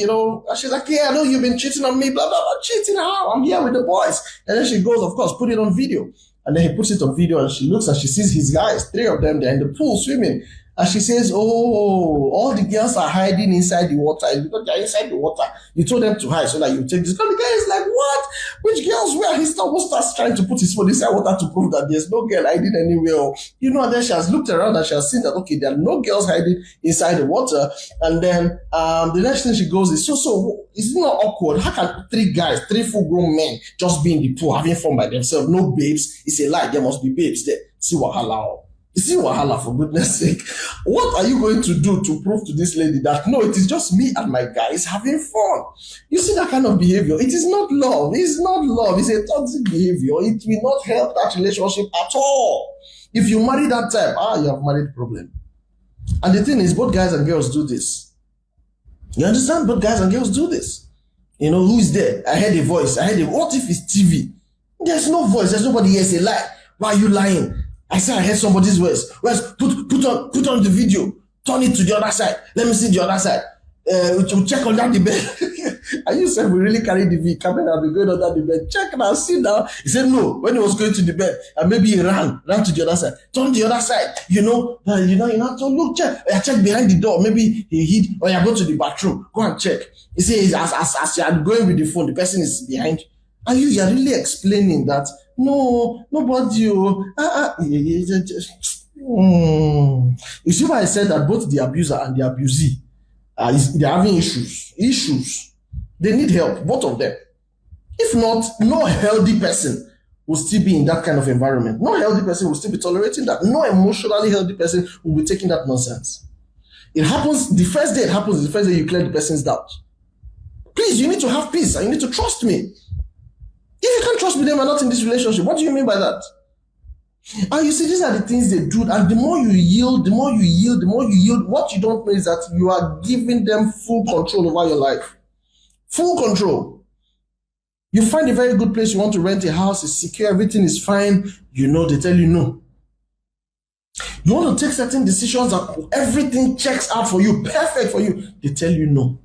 she's like, yeah, I know you've been cheating on me, blah, blah, blah. Cheating how? I'm here with the boys. And then she goes, of course, put it on video. And then he puts it on video, and she looks and she sees his guys, 3 of them, they're in the pool swimming. And she says, oh, all the girls are hiding inside the water. It's because they're inside the water. You told them to hide so that you take this. And the guy is like, what? Which girls? Where? He starts trying to put his phone inside water to prove that there's no girl hiding anywhere. And then she has looked around and she has seen that, okay, there are no girls hiding inside the water. And then the next thing she goes is, so is it not awkward? How can 3 full-grown men just be in the pool having fun by themselves? No babes. It's a lie. There must be babes there. See wahala. See wahala, for goodness sake. What are you going to do to prove to this lady that, no, it is just me and my guys having fun? You see that kind of behavior? It is not love. It's not love. It's a toxic behavior. It will not help that relationship at all. If you marry that type, you have married a problem. And the thing is, both guys and girls do this. You understand? Both guys and girls do this. Who is there? I heard a voice. What if it's TV? There's no voice. There's nobody here. It's a lie. Why are you lying? I said I heard somebody's voice. Put on the video. Turn it to the other side. Let me see the other side. We'll check under the bed. And you said we really carried the camera and we going under the bed. Check now, see now. He said no. When he was going to the bed, and maybe he ran to the other side. Turn the other side. You have to look, check. Check behind the door. Maybe he hid, or you go to the bathroom. Go and check. He says as you are going with the phone, the person is behind. And you are really explaining that, no, nobody. You see why I said that both the abuser and the abusee, they're having issues. They need help, both of them. If not, no healthy person will still be in that kind of environment. No healthy person will still be tolerating that. No emotionally healthy person will be taking that nonsense. It happens, the first day it happens is the first day you clear the person's doubt. Please, you need to have peace and you need to trust me. If you can't trust me, then we're not in this relationship. What do you mean by that? And you see, these are the things they do. And the more you yield, what you don't know is that you are giving them full control over your life. Full control. You find a very good place, you want to rent a house, it's secure, everything is fine. They tell you no. You want to take certain decisions that everything checks out for you, perfect for you. They tell you no.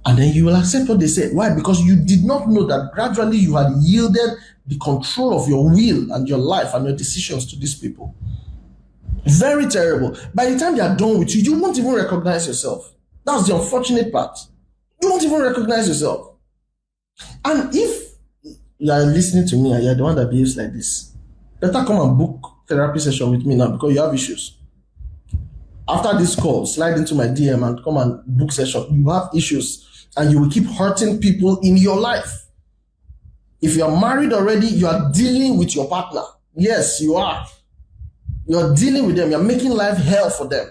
And then you will accept what they say. Why? Because you did not know that gradually you had yielded the control of your will and your life and your decisions to these people. Very terrible. By the time they are done with you, you won't even recognize yourself. That's the unfortunate part. You won't even recognize yourself. And if you are listening to me and you're the one that behaves like this, better come and book therapy session with me now because you have issues. After this call, slide into my DM and come and book session. You have issues. And you will keep hurting people in your life. If you are married already, you are dealing with your partner. Yes, you are. You are dealing with them. You are making life hell for them.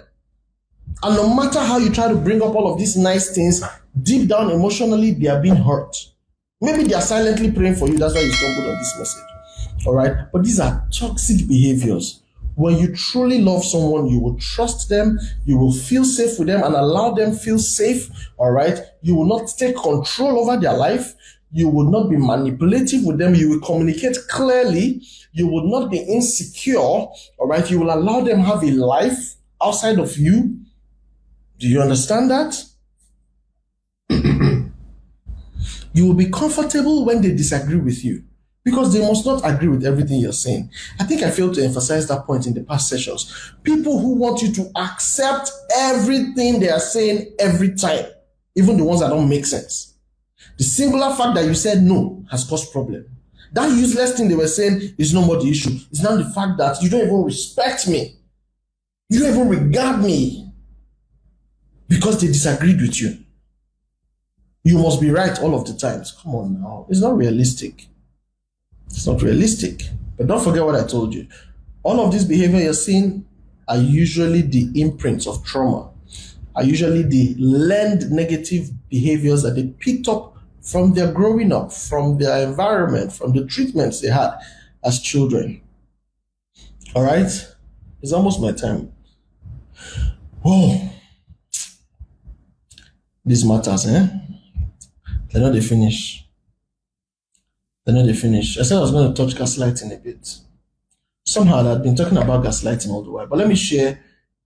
And no matter how you try to bring up all of these nice things, deep down emotionally, they are being hurt. Maybe they are silently praying for you. That's why you stumbled on this message. All right? But these are toxic behaviors. When you truly love someone, you will trust them, you will feel safe with them and allow them feel safe, all right? You will not take control over their life. You will not be manipulative with them. You will communicate clearly. You will not be insecure, all right? You will allow them have a life outside of you. Do you understand that? You will be comfortable when they disagree with you. because they must not agree with everything you're saying. I think I failed to emphasize that point in the past sessions. People who want you to accept everything they are saying every time, even the ones that don't make sense. The singular fact that you said no has caused problem. That useless thing they were saying is no more the issue. It's now the fact that you don't even respect me. You don't even regard me because they disagreed with you. You must be right all of the times. Come on now. It's not realistic. It's not realistic. But don't forget what I told you. All of this behavior you're seeing are usually the imprints of trauma, are usually the learned negative behaviors that they picked up from their growing up, from their environment, from the treatments they had as children. All right? It's almost my time. Whoa. These matters, eh? They're not they finish. They're not they finish. I said I was going to touch gaslighting a bit. Somehow I've been talking about gaslighting all the while, but let me share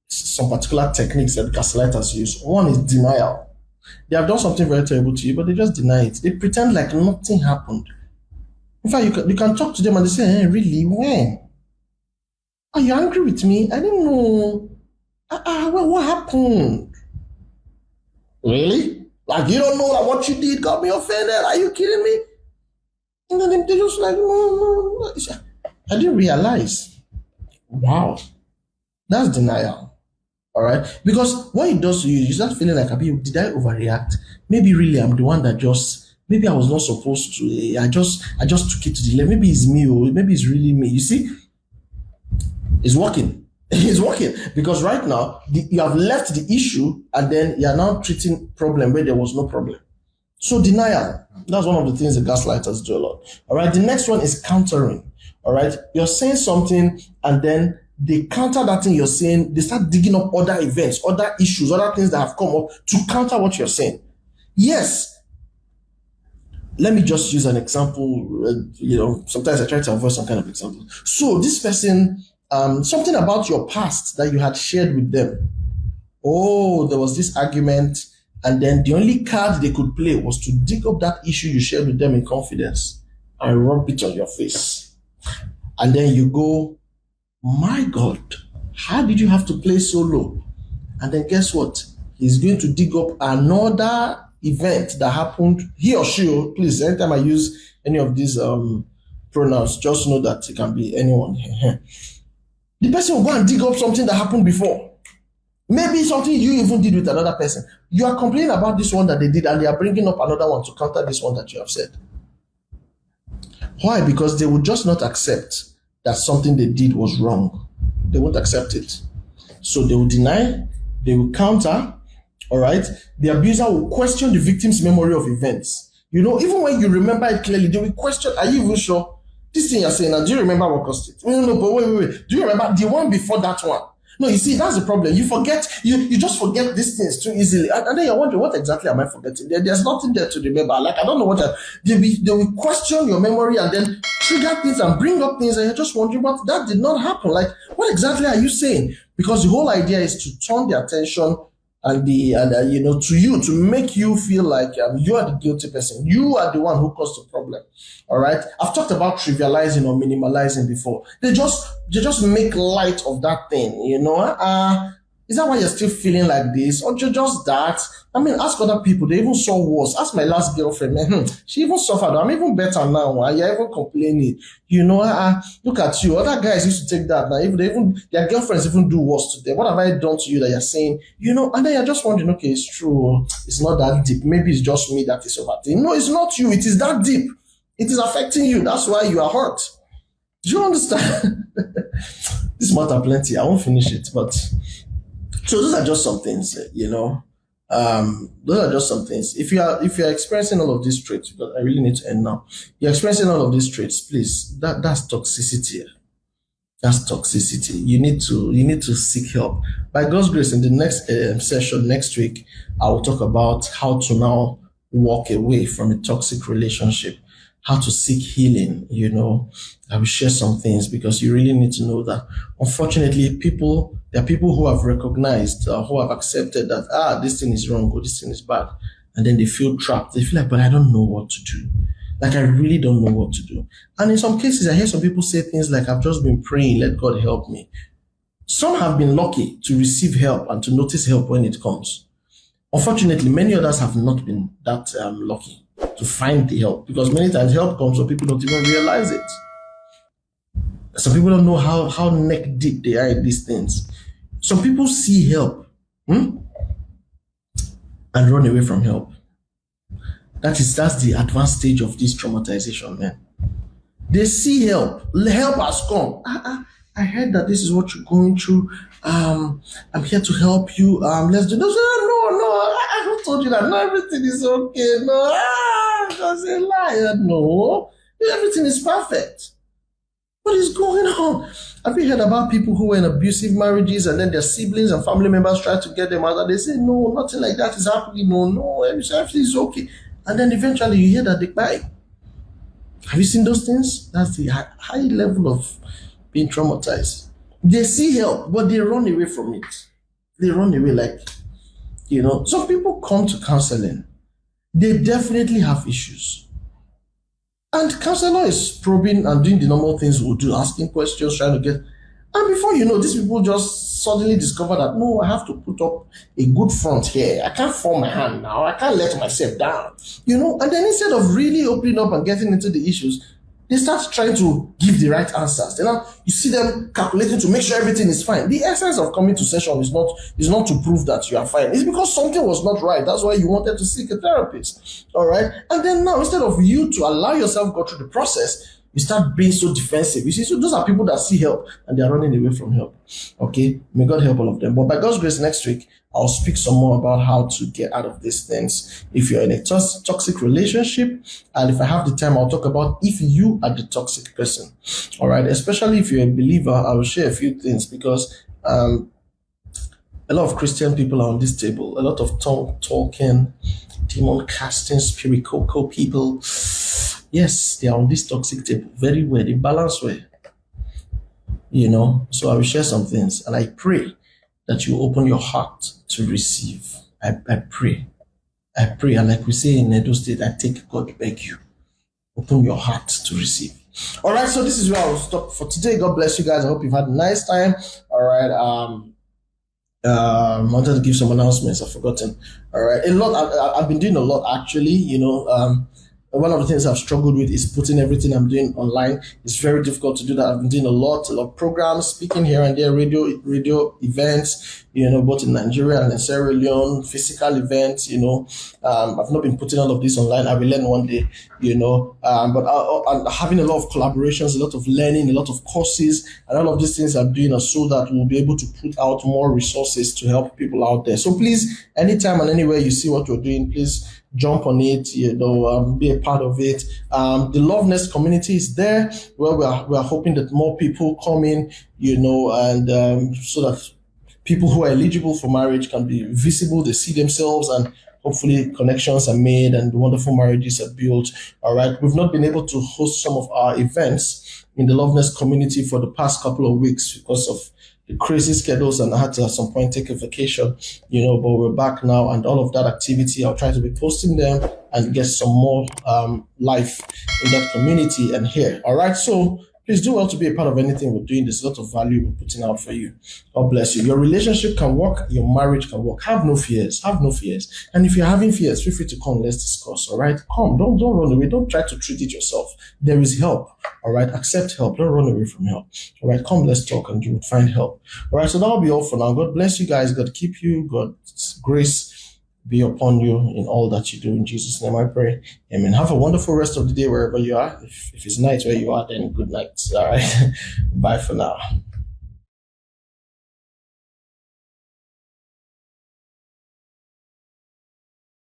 some particular techniques that gaslighters use. One is denial. They have done something very terrible to you, but they just deny it. They pretend like nothing happened. In fact, you can talk to them and they say, hey, really, when? Are you angry with me? I didn't know. What happened? Really? Like, you don't know that what you did got me offended? Are you kidding me? And then they're just like, no. I didn't realize. Wow. That's denial. All right? Because what it does to you, you start feeling like, did I overreact? Maybe really I'm the one that maybe I was not supposed to. I just took it to the left. Maybe it's me, or maybe it's really me. You see? It's working. It's working because right now you have left the issue and then you are now treating problem where there was no problem. So denial, that's one of the things the gaslighters do a lot. All right. The next one is countering. All right. You're saying something and then they counter that thing you're saying. They start digging up other events, other issues, other things that have come up to counter what you're saying. Yes. Let me just use an example. Sometimes I try to avoid some kind of example. So this person, something about your past that you had shared with them. Oh, there was this argument, and then the only card they could play was to dig up that issue you shared with them in confidence and rub it on your face. And then you go, my God, how did you have to play so low? And then guess what? He's going to dig up another event that happened, he or she, please, anytime I use any of these pronouns, just know that it can be anyone here. The person will go and dig up something that happened before. Maybe something you even did with another person. You are complaining about this one that they did and they are bringing up another one to counter this one that you have said. Why? Because they would just not accept that something they did was wrong. They won't accept it. So they will deny, they will counter, all right? The abuser will question the victim's memory of events. Even when you remember it clearly, they will question, are you even sure? This thing you're saying now, do you remember what caused it? No, but wait. Do you remember the one before that one? No, you see, that's the problem. You forget, you just forget these things too easily. And then you're wondering, what exactly am I forgetting? There's nothing there to remember. Like, I don't know what they will question your memory and then trigger things and bring up things, and you're just wondering, but that did not happen. Like, what exactly are you saying? Because the whole idea is to turn the attention and to you, to make you feel like you are the guilty person. You are the one who caused the problem. All right. I've talked about trivializing or minimalizing before. They just make light of that thing. Is that why you're still feeling like this, or just that? I mean, ask other people. They even saw worse. Ask my last girlfriend, man. She even suffered. I'm even better now. You're even complaining. Look at you. Other guys used to take that. Now, even their girlfriends even do worse to them. What have I done to you that you're saying? And then you're just wondering, okay, it's true. It's not that deep. Maybe it's just me that is overthinking. No, it's not you. It is that deep. It is affecting you. That's why you are hurt. Do you understand? This matter plenty. I won't finish it, but so those are just some things, those are just some things. If you're experiencing all of these traits, because I really need to end now. You're experiencing all of these traits, please. That's toxicity. That's toxicity. You need to seek help. By God's grace, in the next session next week, I will talk about how to now walk away from a toxic relationship, how to seek healing. I will share some things because you really need to know that. Unfortunately, there are people who have recognized, who have accepted that, this thing is wrong or this thing is bad. And then they feel trapped. They feel like, but I don't know what to do. Like, I really don't know what to do. And in some cases, I hear some people say things like, I've just been praying, let God help me. Some have been lucky to receive help and to notice help when it comes. Unfortunately, many others have not been that lucky to find the help, because many times help comes but people don't even realize it. Some people don't know how neck deep they are in these things. Some people see help and run away from help. That's the advanced stage of this traumatization, man. They see help. Help has come. I heard that this is what you're going through. I'm here to help you. Let's do this. No. I haven't told you that. No, everything is okay. No, that's a lie. No, everything is perfect. What is going on? Have you heard about people who were in abusive marriages and then their siblings and family members try to get them out and they say, no, nothing like that is happening. No, everything is okay. And then eventually you hear that they die. Have you seen those things? That's the high level of being traumatized. They see help, but they run away from it. They run away like, some people come to counseling. They definitely have issues. And counselor is probing and doing the normal things we'll do, asking questions, trying to get. And before you know, these people just suddenly discover that, no, I have to put up a good front here. I can't fall my hand now. I can't let myself down. And then instead of really opening up and getting into the issues, they start trying to give the right answers. Then you see them calculating to make sure everything is fine. The essence of coming to session is not to prove that you are fine. It's because something was not right. That's why you wanted to seek a therapist. All right. And then now, instead of you to allow yourself go through the process, you start being so defensive. You see, so those are people that see help and they are running away from help. Okay. May God help all of them. But by God's grace, next week, I'll speak some more about how to get out of these things. If you're in a toxic relationship, and if I have the time, I'll talk about if you are the toxic person. All right. Especially if you're a believer, I will share a few things because a lot of Christian people are on this table. A lot of tongue talking, demon casting, spirit cocoa people. Yes, they are on this toxic table very well, in balanced way. So I will share some things, and I pray that you open your heart to receive. I pray, and like we say in Edo State, I take God beg you. Open your heart to receive. All right, so this is where I will stop for today. God bless you guys. I hope you've had a nice time. All right, I wanted to give some announcements. I've forgotten. All right, I've been doing a lot actually. One of the things I've struggled with is putting everything I'm doing online. It's very difficult to do that. I've been doing a lot of programs, speaking here and there, radio events, both in Nigeria and in Sierra Leone, physical events, I've not been putting all of this online. I will learn one day, but I'm having a lot of collaborations, a lot of learning, a lot of courses, and all of these things I'm doing are so that we'll be able to put out more resources to help people out there. So please, anytime and anywhere you see what we're doing, please jump on it, be a part of it. The Love Nest community is there where we are hoping that more people come in, and so that people who are eligible for marriage can be visible, they see themselves, and hopefully connections are made and wonderful marriages are built. All right. We've not been able to host some of our events in the Love Nest community for the past couple of weeks because of the crazy schedules, and I had to at some point take a vacation, but we're back now, and all of that activity, I'll try to be posting them and get some more life in that community and here. All right. So please do well to be a part of anything we're doing. There's a lot of value we're putting out for you. God bless you. Your relationship can work. Your marriage can work. Have no fears. Have no fears. And if you're having fears, feel free to come. Let's discuss. All right. Come. Don't run away. Don't try to treat it yourself. There is help. All right. Accept help. Don't run away from help. All right. Come. Let's talk and you will find help. All right. So that'll be all for now. God bless you guys. God keep you. God's grace be upon you in all that you do. In Jesus' name I pray. Amen. Have a wonderful rest of the day wherever you are. If it's night where you are, then good night. All right. Bye for now.